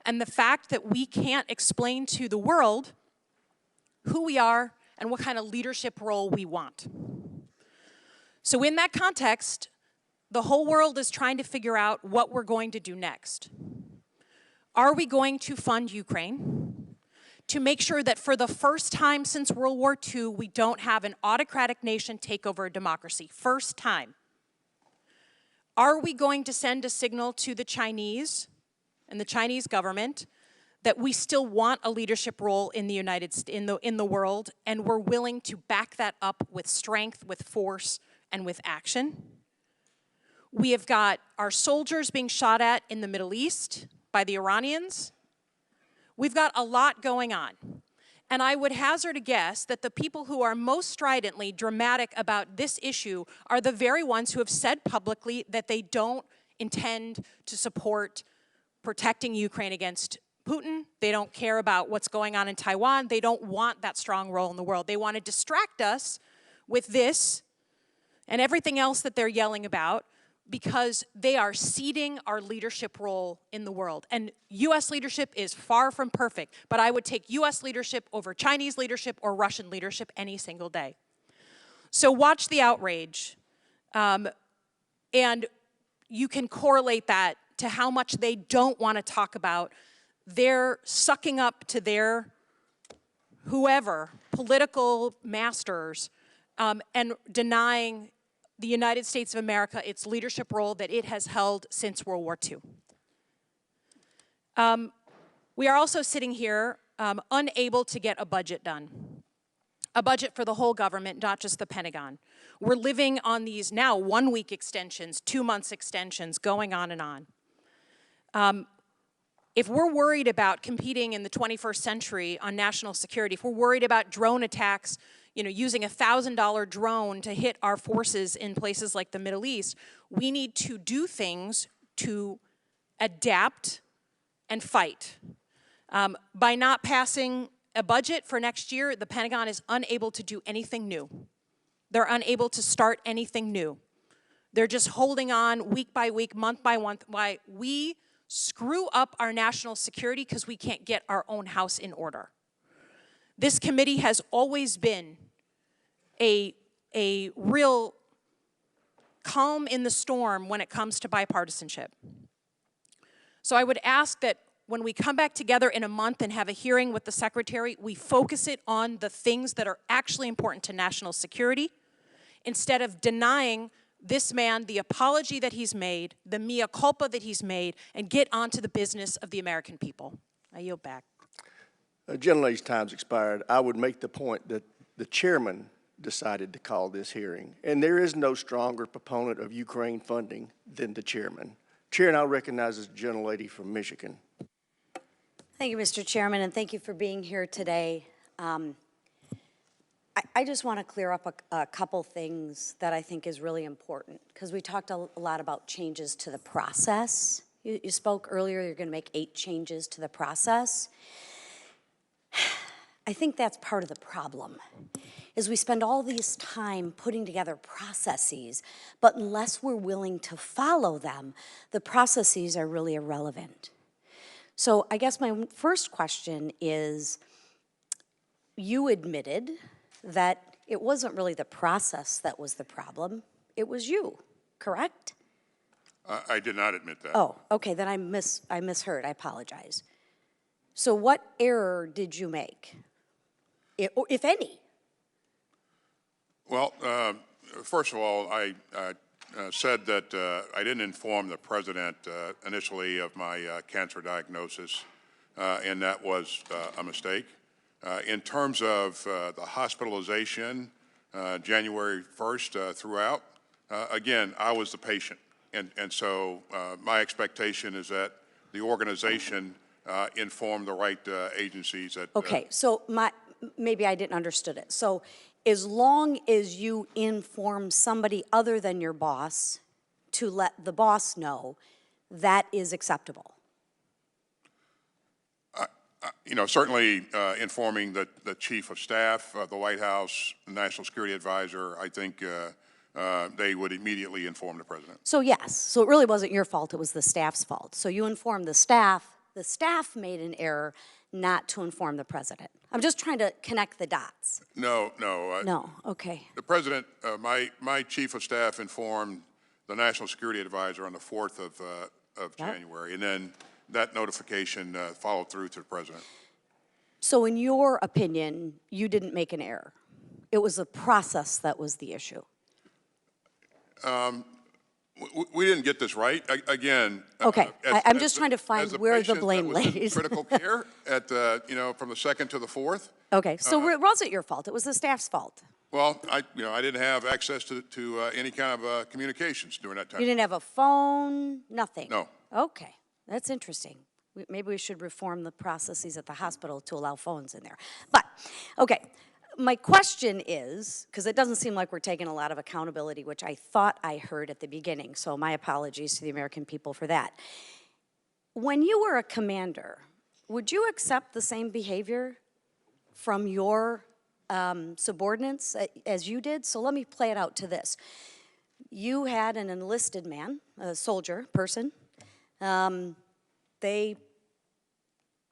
and the fact that we can't explain to the world who we are and what kind of leadership role we want. So in that context, the whole world is trying to figure out what we're going to do next. Are we going to fund Ukraine to make sure that for the first time since World War II, we don't have an autocratic nation take over a democracy? First time. Are we going to send a signal to the Chinese and the Chinese government that we still want a leadership role in the world, and we're willing to back that up with strength, with force, and with action? We have got our soldiers being shot at in the Middle East by the Iranians. We've got a lot going on. And I would hazard a guess that the people who are most stridently dramatic about this issue are the very ones who have said publicly that they don't intend to support protecting Ukraine against Putin. They don't care about what's going on in Taiwan. They don't want that strong role in the world. They want to distract us with this and everything else that they're yelling about, because they are ceding our leadership role in the world. And U.S. leadership is far from perfect, but I would take U.S. leadership over Chinese leadership or Russian leadership any single day. So watch the outrage, and you can correlate that to how much they don't want to talk about their sucking up to their whoever, political masters, and denying the United States of America its leadership role that it has held since World War II. We are also sitting here unable to get a budget done, a budget for the whole government, not just the Pentagon. We're living on these now 1-week extensions, 2-month extensions, going on and on. If we're worried about competing in the 21st century on national security, if we're worried about drone attacks, using a $1,000 drone to hit our forces in places like the Middle East, we need to do things to adapt and fight. By not passing a budget for next year, the Pentagon is unable to do anything new. They're unable to start anything new. They're just holding on week by week, month by month, while we screw up our national security because we can't get our own house in order. This committee has always been a real calm in the storm when it comes to bipartisanship. So I would ask that when we come back together in a month and have a hearing with the Secretary, we focus it on the things that are actually important to national security, instead of denying this man the apology that he's made, the mea culpa that he's made, and get on to the business of the American people. I yield back. Gentlelady's time's expired. I would make the point that the chairman decided to call this hearing, and there is no stronger proponent of Ukraine funding than the chairman. Chair now recognizes the gentlelady from Michigan. Thank you, Mr. Chairman, and thank you for being here today. I just want to clear up a couple things that I think is really important, because we talked a lot about changes to the process. You spoke earlier, you're going to make 8 changes to the process. I think that's part of the problem, is we spend all this time putting together processes, but unless we're willing to follow them, the processes are really irrelevant. So I guess my first question is, you admitted that it wasn't really the process that was the problem, it was you, correct? I did not admit that. Oh, okay, then I misheard, I apologize. So what error did you make, if any? Well, first of all, I said that I didn't inform the president initially of my cancer diagnosis, and that was a mistake. In terms of the hospitalization, January 1st throughout, again, I was the patient. And so my expectation is that the organization inform the right agencies. That, okay, so maybe I didn't understood it. So as long as you inform somebody other than your boss to let the boss know, that is acceptable. Certainly informing the chief of staff, the White House, the National Security Advisor, I think they would immediately inform the president. So yes, so it really wasn't your fault, it was the staff's fault. So you informed the staff made an error not to inform the president. I'm just trying to connect the dots. No. No, okay. The president, my chief of staff informed the National Security Advisor on the 4th of January, and then that notification followed through to the president. So in your opinion, you didn't make an error. It was the process that was the issue. We didn't get this right. Again, okay. I'm just trying to find where the blame lays. Critical care at from the 2nd to the 4th. Okay, so it wasn't your fault. It was the staff's fault. Well, I didn't have access to any kind of communications during that time. You didn't have a phone, nothing? No. Okay, that's interesting. Maybe we should reform the processes at the hospital to allow phones in there. But, okay, my question is, because it doesn't seem like we're taking a lot of accountability, which I thought I heard at the beginning, so my apologies to the American people for that. When you were a commander, would you accept the same behavior from your subordinates as you did? So let me play it out to this. You had an enlisted man, a soldier, person. They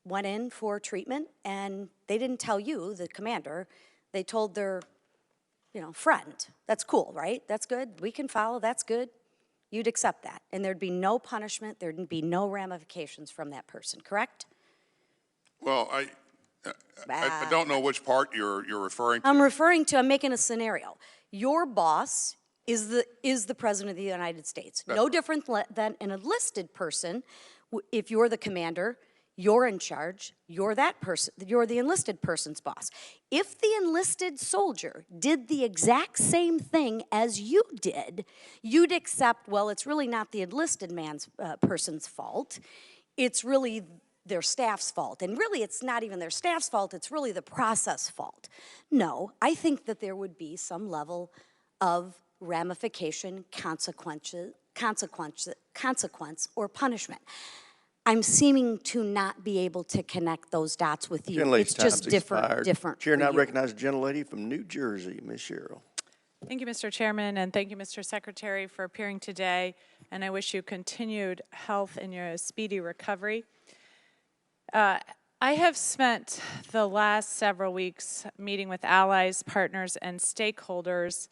went in for treatment, and they didn't tell you, the commander. They told their, friend. That's cool, right? That's good. We can follow. That's good. You'd accept that, and there'd be no punishment. There'd be no ramifications from that person. Correct? Well, I don't know which part you're referring to. I'm making a scenario. Your boss is the president of the United States. No different than an enlisted person. If you're the commander, you're in charge, you're that person, you're the enlisted person's boss. If the enlisted soldier did the exact same thing as you did, you'd accept, well, it's really not the enlisted person's fault. It's really their staff's fault. And really, it's not even their staff's fault, it's really the process fault. No, I think that there would be some level of ramification, consequence, or punishment. I'm seeming to not be able to connect those dots with you. It's just different. Chair now recognizes the gentlelady from New Jersey, Ms. Sherrill. Thank you, Mr. Chairman, and thank you, Mr. Secretary, for appearing today. And I wish you continued health in your speedy recovery. I have spent the last several weeks meeting with allies, partners, and stakeholders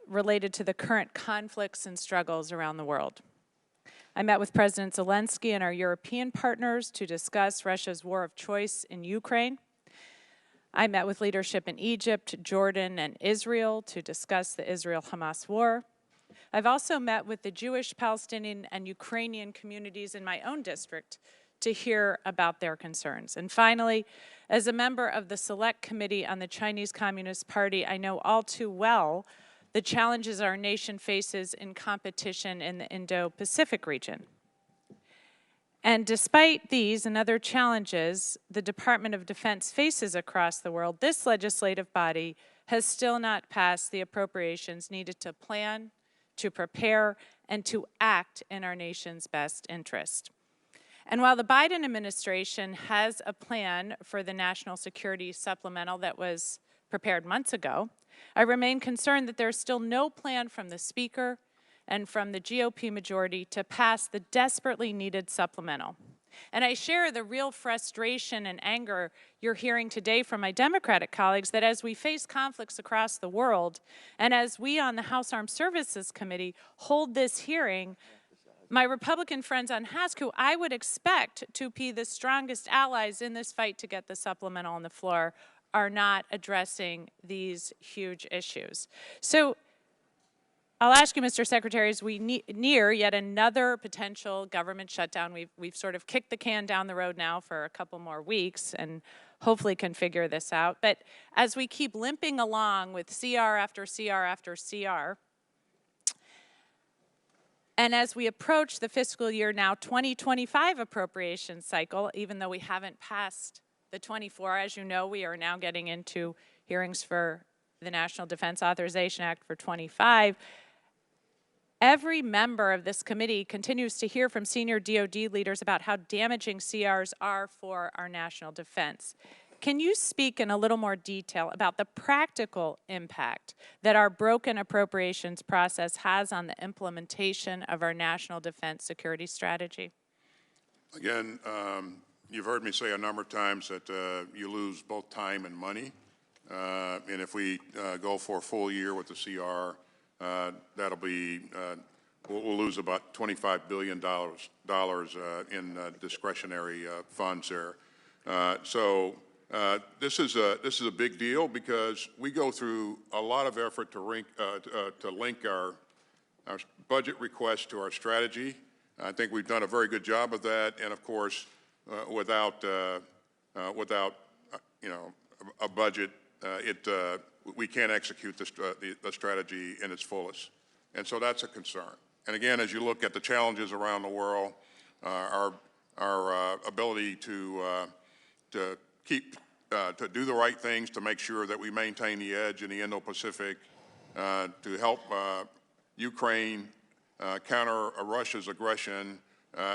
related to the current conflicts and struggles around the world. I met with President Zelensky and our European partners to discuss Russia's war of choice in Ukraine. I met with leadership in Egypt, Jordan, and Israel to discuss the Israel-Hamas war. I've also met with the Jewish, Palestinian, and Ukrainian communities in my own district to hear about their concerns. And finally, as a member of the Select Committee on the Chinese Communist Party, I know all too well the challenges our nation faces in competition in the Indo-Pacific region. And despite these and other challenges the Department of Defense faces across the world, this legislative body has still not passed the appropriations needed to plan, to prepare, and to act in our nation's best interest. And while the Biden administration has a plan for the National Security Supplemental that was prepared months ago, I remain concerned that there's still no plan from the Speaker and from the GOP majority to pass the desperately needed supplemental. And I share the real frustration and anger you're hearing today from my Democratic colleagues that as we face conflicts across the world, and as we on the House Armed Services Committee hold this hearing, my Republican friends on HASC, who I would expect to be the strongest allies in this fight to get the supplemental on the floor, are not addressing these huge issues. So I'll ask you, Mr. Secretary, as we near yet another potential government shutdown, we've sort of kicked the can down the road now for a couple more weeks and hopefully can figure this out. But as we keep limping along with CR after CR after CR, and as we approach the fiscal year now 2025 appropriation cycle, even though we haven't passed the 24, as you know, we are now getting into hearings for the National Defense Authorization Act for 25. Every member of this committee continues to hear from senior DoD leaders about how damaging CRs are for our national defense. can you speak in a little more detail about the practical impact that our broken appropriations process has on the implementation of our national defense security strategy? Again, you've heard me say a number of times that you lose both time and money. And if we go for a full year with the CR, that'll be, we'll lose about $25 billion in discretionary funds there. So this is a big deal because we go through a lot of effort to link our budget requests to our strategy. I think we've done a very good job of that, and of course, without you know, a budget, we can't execute the strategy in its fullest, and so that's a concern. And again, as you look at the challenges around the world, our ability to do the right things to make sure that we maintain the edge in the Indo-Pacific, to help Ukraine counter Russia's aggression,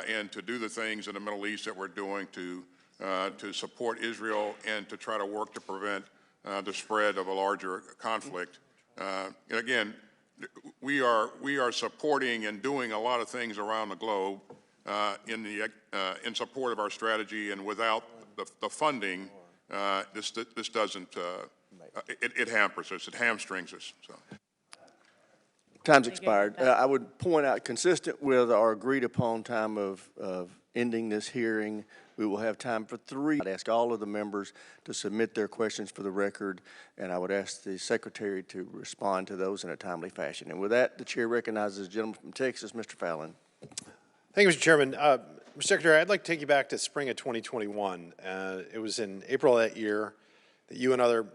and to do the things in the Middle East that we're doing to support Israel and to try to work to prevent the spread of a larger conflict. And again, we are supporting and doing a lot of things around the globe in support of our strategy, and without the funding, this doesn't, it hampers us, it hamstrings us. So. Time's expired. I would point out, consistent with our agreed upon time of ending this hearing, we will have time for 3. I'd ask all of the members to submit their questions for the record, and I would ask the Secretary to respond to those in a timely fashion. And with that, the Chair recognizes the gentleman from Texas, Mr. Fallon. Thank you, Mr. Chairman. Mr. Secretary, I'd like to take you back to spring of 2021. It was in April of that year that you and other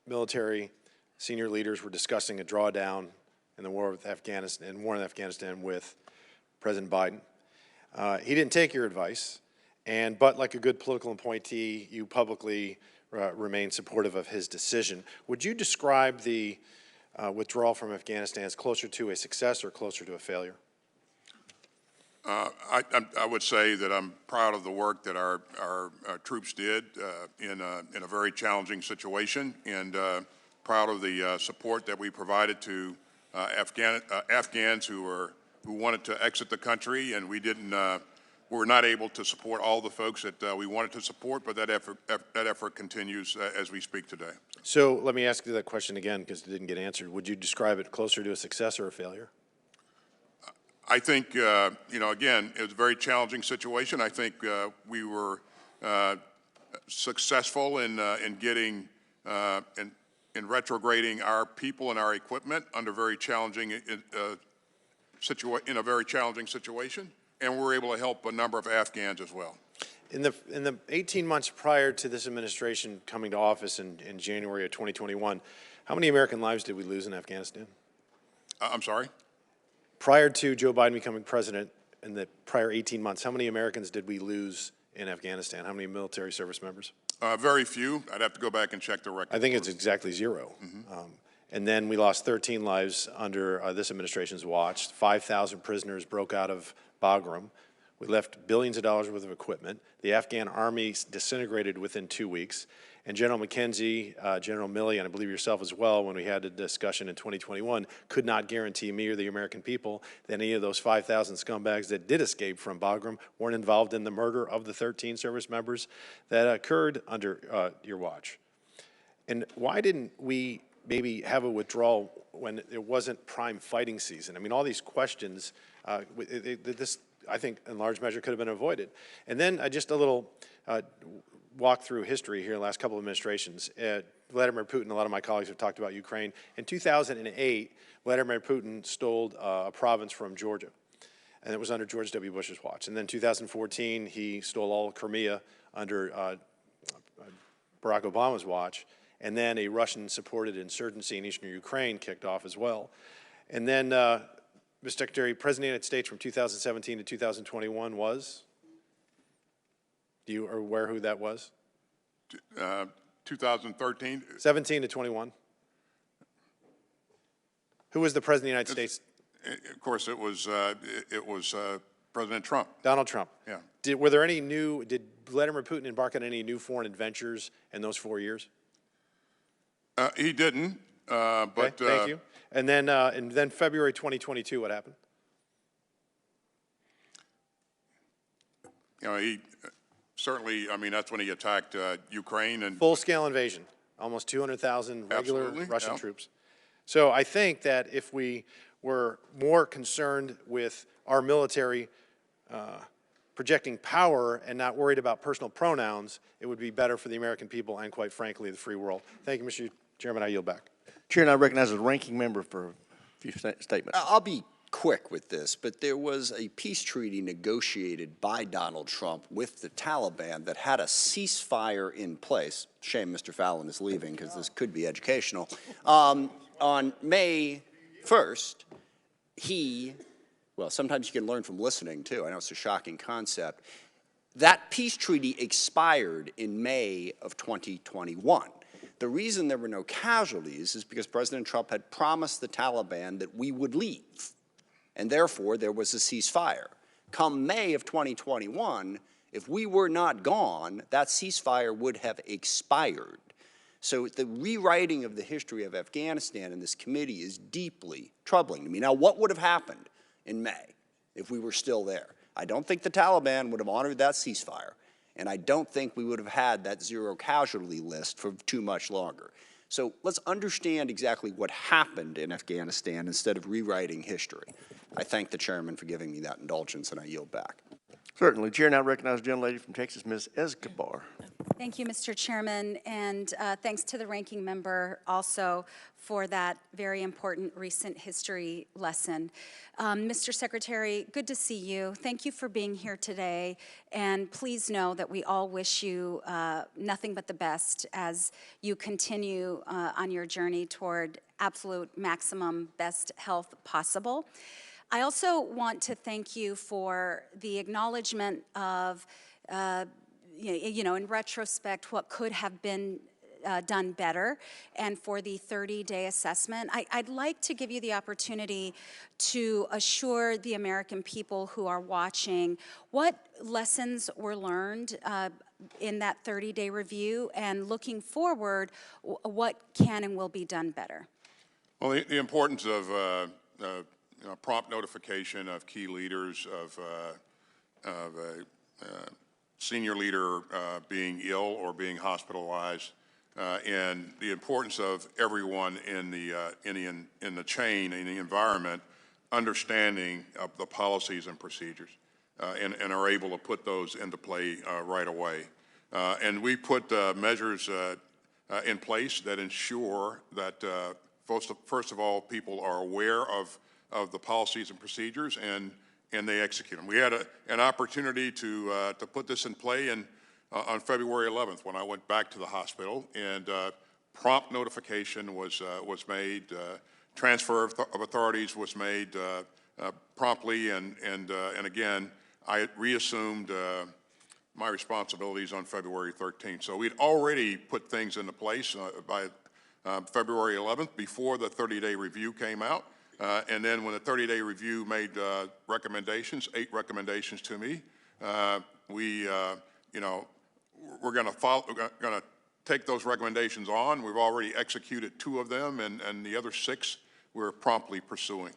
military senior leaders were discussing a drawdown in the war with Afghanistan, with President Biden. He didn't take your advice, but like a good political appointee, you publicly remained supportive of his decision. Would you describe the withdrawal from Afghanistan as closer to a success or closer to a failure? I would say that I'm proud of the work that our troops did in a very challenging situation, and proud of the support that we provided to Afghans who wanted to exit the country, and we were not able to support all the folks that we wanted to support, but that effort continues as we speak today. So let me ask you that question again, because it didn't get answered. Would you describe it closer to a success or a failure? I think, you know, again, it was a very challenging situation. I think we were successful in getting in retrograding our people and our equipment under very challenging in a very challenging situation, and we're able to help a number of Afghans as well. In the 18 months prior to this administration coming to office in January of 2021, how many American lives did we lose in Afghanistan? I'm sorry? Prior to Joe Biden becoming president, in the prior 18 months, how many Americans did we lose in Afghanistan? How many military service members? Very few. I'd have to go back and check the record. I think it's exactly 0. And then we lost 13 lives under this administration's watch. 5,000 prisoners broke out of Bagram. We left billions of dollars worth of equipment. The Afghan army disintegrated within 2 weeks. And General McKenzie, General Milley, and I believe yourself as well, when we had a discussion in 2021, could not guarantee me or the American people that any of those 5,000 scumbags that did escape from Bagram weren't involved in the murder of the 13 service members that occurred under your watch. And why didn't we maybe have a withdrawal when it wasn't prime fighting season? I mean, all these questions, this, I think, in large measure could have been avoided. And then just a little walk through history here in the last couple of administrations. Vladimir Putin, a lot of my colleagues have talked about Ukraine. In 2008, Vladimir Putin stole a province from Georgia, and it was under George W. Bush's watch. And then 2014, he stole all of Crimea under Barack Obama's watch. And then a Russian-supported insurgency in eastern Ukraine kicked off as well. And then, Mr. Secretary, President of the United States from 2017 to 2021 was? Do you are aware who that was? 2013. 17 to 21. Who was the President of the United States? Of course, it was President Trump. Donald Trump. Yeah. Did Vladimir Putin embark on any new foreign adventures in those 4 years? He didn't, but... Okay, thank you. And then February 2022, what happened? You know, he certainly, I mean, that's when he attacked Ukraine and... Full-scale invasion, almost 200,000 regular Absolutely, Russian yeah. troops. So I think that if we were more concerned with our military projecting power and not worried about personal pronouns, it would be better for the American people and, quite frankly, the free world. Thank you, Mr. Chairman. I yield back. Chair, I recognize the ranking member for a few statements. I'll be quick with this, but there was a peace treaty negotiated by Donald Trump with the Taliban that had a ceasefire in place. Shame Mr. Fallon is leaving because this could be educational. On May 1st, well, sometimes you can learn from listening too. I know it's a shocking concept. That peace treaty expired in May of 2021. The reason there were no casualties is because President Trump had promised the Taliban that we would leave, and therefore there was a ceasefire. Come May of 2021, if we were not gone, that ceasefire would have expired. So the rewriting of the history of Afghanistan in this committee is deeply troubling to me. Now, what would have happened in May if we were still there? I don't think the Taliban would have honored that ceasefire, and I don't think we would have had that zero casualty list for too much longer. So let's understand exactly what happened in Afghanistan instead of rewriting history. I thank the chairman for giving me that indulgence, and I yield back. Certainly. Chair now recognizes the gentlelady from Texas, Ms. Escobar. Thank you, Mr. Chairman, and thanks to the ranking member also for that very important recent history lesson. Mr. Secretary, good to see you. Thank you for being here today, and please know that we all wish you nothing but the best as you continue on your journey toward absolute maximum best health possible. I also want to thank you for the acknowledgement of in retrospect, what could have been done better, and for the 30-day assessment. I'd like to give you the opportunity to assure the American people who are watching what lessons were learned in that 30-day review, and looking forward, what can and will be done better. Well, the importance of prompt notification of key leaders, of a senior leader being ill or being hospitalized, and the importance of everyone in the chain, in the environment, understanding the policies and procedures, and are able to put those into play right away. And we put measures in place that ensure that first of all, people are aware of the policies and procedures, and they execute them. We had an opportunity to put this in play on February 11th when I went back to the hospital, and prompt notification was made, transfer of authorities was made promptly, and again, I reassumed my responsibilities on February 13th. So we'd already put things into place by February 11th before the 30-day review came out. And then when the 30-day review made recommendations, 8 recommendations to me, we're going to take those recommendations on. We've already executed 2 of them, and the other 6 we're promptly pursuing.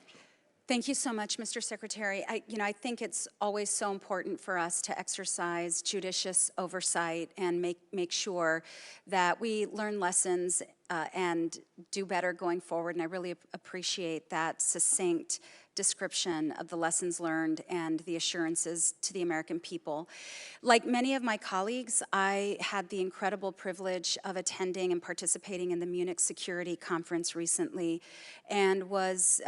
Thank you so much, Mr. Secretary. I think it's always so important for us to exercise judicious oversight and make sure that we learn lessons and do better going forward. And I really appreciate that succinct description of the lessons learned and the assurances to the American people. Like many of my colleagues, I had the incredible privilege of attending and participating in the Munich Security Conference recently, and was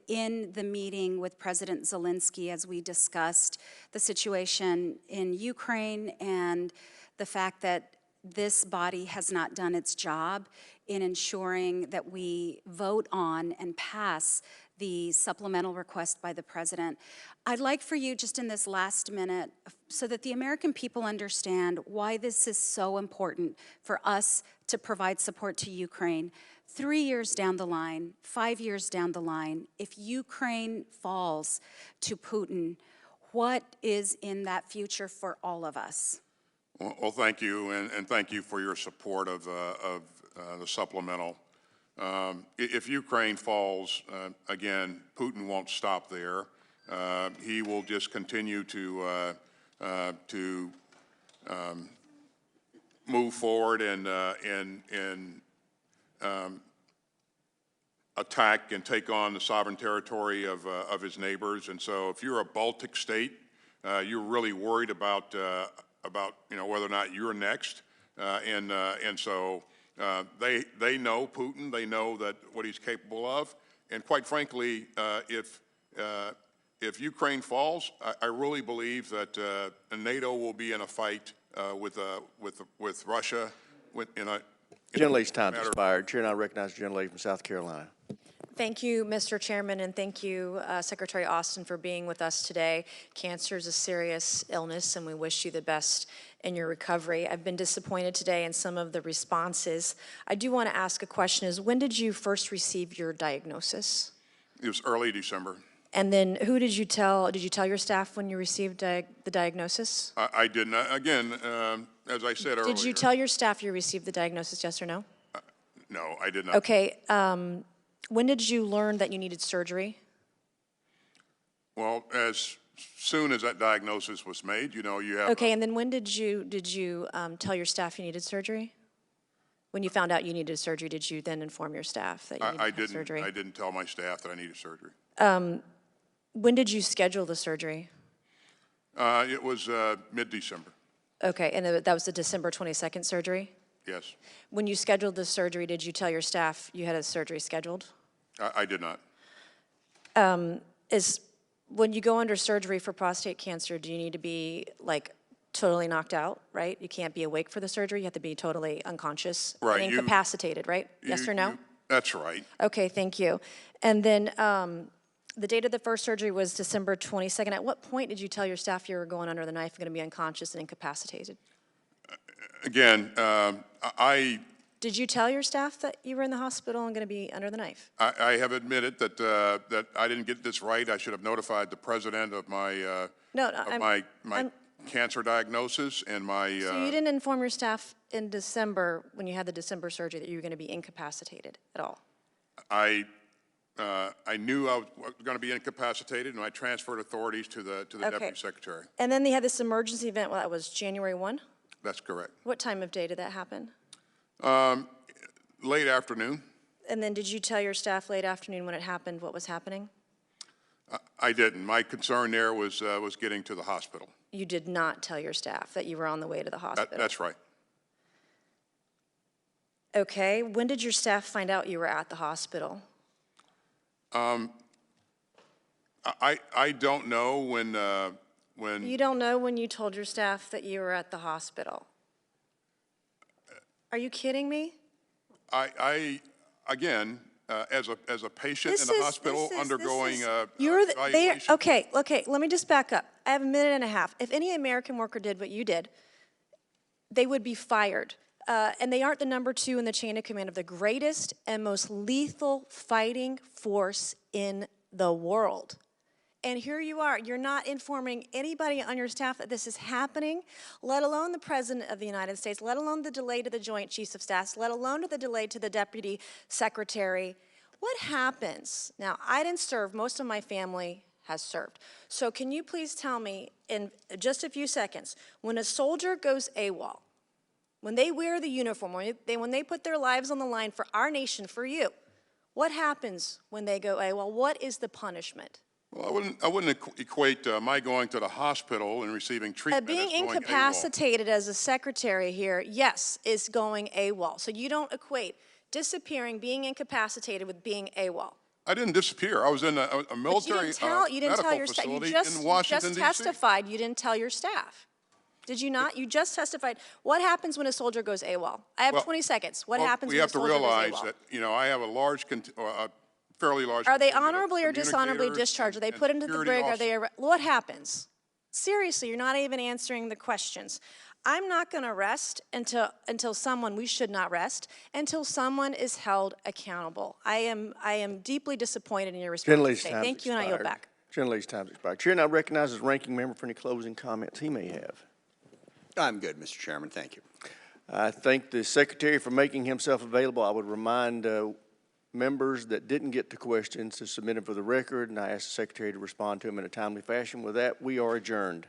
in the meeting with President Zelensky as we discussed the situation in Ukraine and the fact that this body has not done its job in ensuring that we vote on and pass the supplemental request by the president. I'd like for you, just in this last minute, so that the American people understand why this is so important for us to provide support to Ukraine. 3 years down the line, 5 years down the line, if Ukraine falls to Putin, what is in that future for all of us? Well, thank you, and thank you for your support of the supplemental. If Ukraine falls, again, Putin won't stop there. He will just continue to move forward and attack and take on the sovereign territory of his neighbors. And so, if you're a Baltic state, you're really worried about whether or not you're next. And so they know Putin. They know that what he's capable of. And quite frankly, if Ukraine falls, I really believe that NATO will be in a fight with Russia. Gentlelady's time expired. Chair now recognizes the gentlelady from South Carolina. Thank you, Mr. Chairman, and thank you, Secretary Austin, for being with us today. Cancer is a serious illness, and we wish you the best in your recovery. I've been disappointed today in some of the responses. I do want to ask a question: when did you first receive your diagnosis? It was early December. And then who did you tell? Did you tell your staff when you received the diagnosis? I did not. Again, as I said earlier. Did you tell your staff you received the diagnosis, yes or no? No, I did not. Okay. When did you learn that you needed surgery? Well, as soon as that diagnosis was made, you have. Okay, and then when did you tell your staff you needed surgery? When you found out you needed surgery, did you then inform your staff that you needed surgery? I didn't tell my staff that I needed surgery. When did you schedule the surgery? It was mid-December. Okay, and that was the December 22nd surgery? Yes. When you scheduled the surgery, did you tell your staff you had a surgery scheduled? I did not. When you go under surgery for prostate cancer, do you need to be totally knocked out, right? You can't be awake for the surgery. You have to be totally unconscious right, and incapacitated, right? Yes or no? That's right. Okay, thank you. And then the date of the first surgery was December 22nd. At what point did you tell your staff you were going under the knife and going to be unconscious and incapacitated? Again, Did you tell your staff that you were in the hospital and going to be under the knife? I have admitted that I didn't get this right. I should have notified the president of my my cancer diagnosis and my. So you didn't inform your staff in December when you had the December surgery that you were going to be incapacitated at all? I knew I was going to be incapacitated, and I transferred authorities to the deputy secretary. And then they had this emergency event. Well, that was January 1. That's correct. What time of day did that happen? Late afternoon. And then did you tell your staff late afternoon when it happened what was happening? I didn't. My concern there was getting to the hospital. You did not tell your staff that you were on the way to the hospital? That's right. Okay. When did your staff find out you were at the hospital? I don't know when. You don't know when you told your staff that you were at the hospital? Are you kidding me? Again, as a patient in the hospital undergoing evaluation. Okay, let me just back up. I have a minute and a half. If any American worker did what you did, they would be fired. And they aren't the number 2 in the chain of command of the greatest and most lethal fighting force in the world. And here you are, you're not informing anybody on your staff that this is happening, let alone the President of the United States, let alone the delay to the Joint Chiefs of Staff, let alone the delay to the Deputy Secretary. What happens? Now, I didn't serve, most of my family has served. So can you please tell me in just a few seconds, when a soldier goes AWOL, when they wear the uniform, when they put their lives on the line for our nation, for you, what happens when they go AWOL? What is the punishment? Well, I wouldn't equate my going to the hospital and receiving treatment being as going incapacitated as a secretary here, yes, is going AWOL. So you don't equate disappearing, being incapacitated with being AWOL. I didn't disappear. I was in a military medical facility in Washington, D.C. You just testified you didn't tell your staff. Did you not? You just testified. What happens when a soldier goes AWOL? I have 20 seconds. What happens when a soldier goes AWOL? We have to realize that, I have a fairly large. Are they honorably or dishonorably discharged? Are they put into the brig? Are they? What happens? Seriously, you're not even answering the questions. I'm not going to rest until someone. We should not rest until someone is held accountable. I am deeply disappointed in your response today. Thank you, and I yield back. Gentlelady's time's expired. Chair now recognizes the ranking member for any closing comments he may have. I'm good, Mr. Chairman. Thank you. I thank the Secretary for making himself available. I would remind members that didn't get to questions to submit them for the record, and I ask the Secretary to respond to them in a timely fashion. With that, we are adjourned.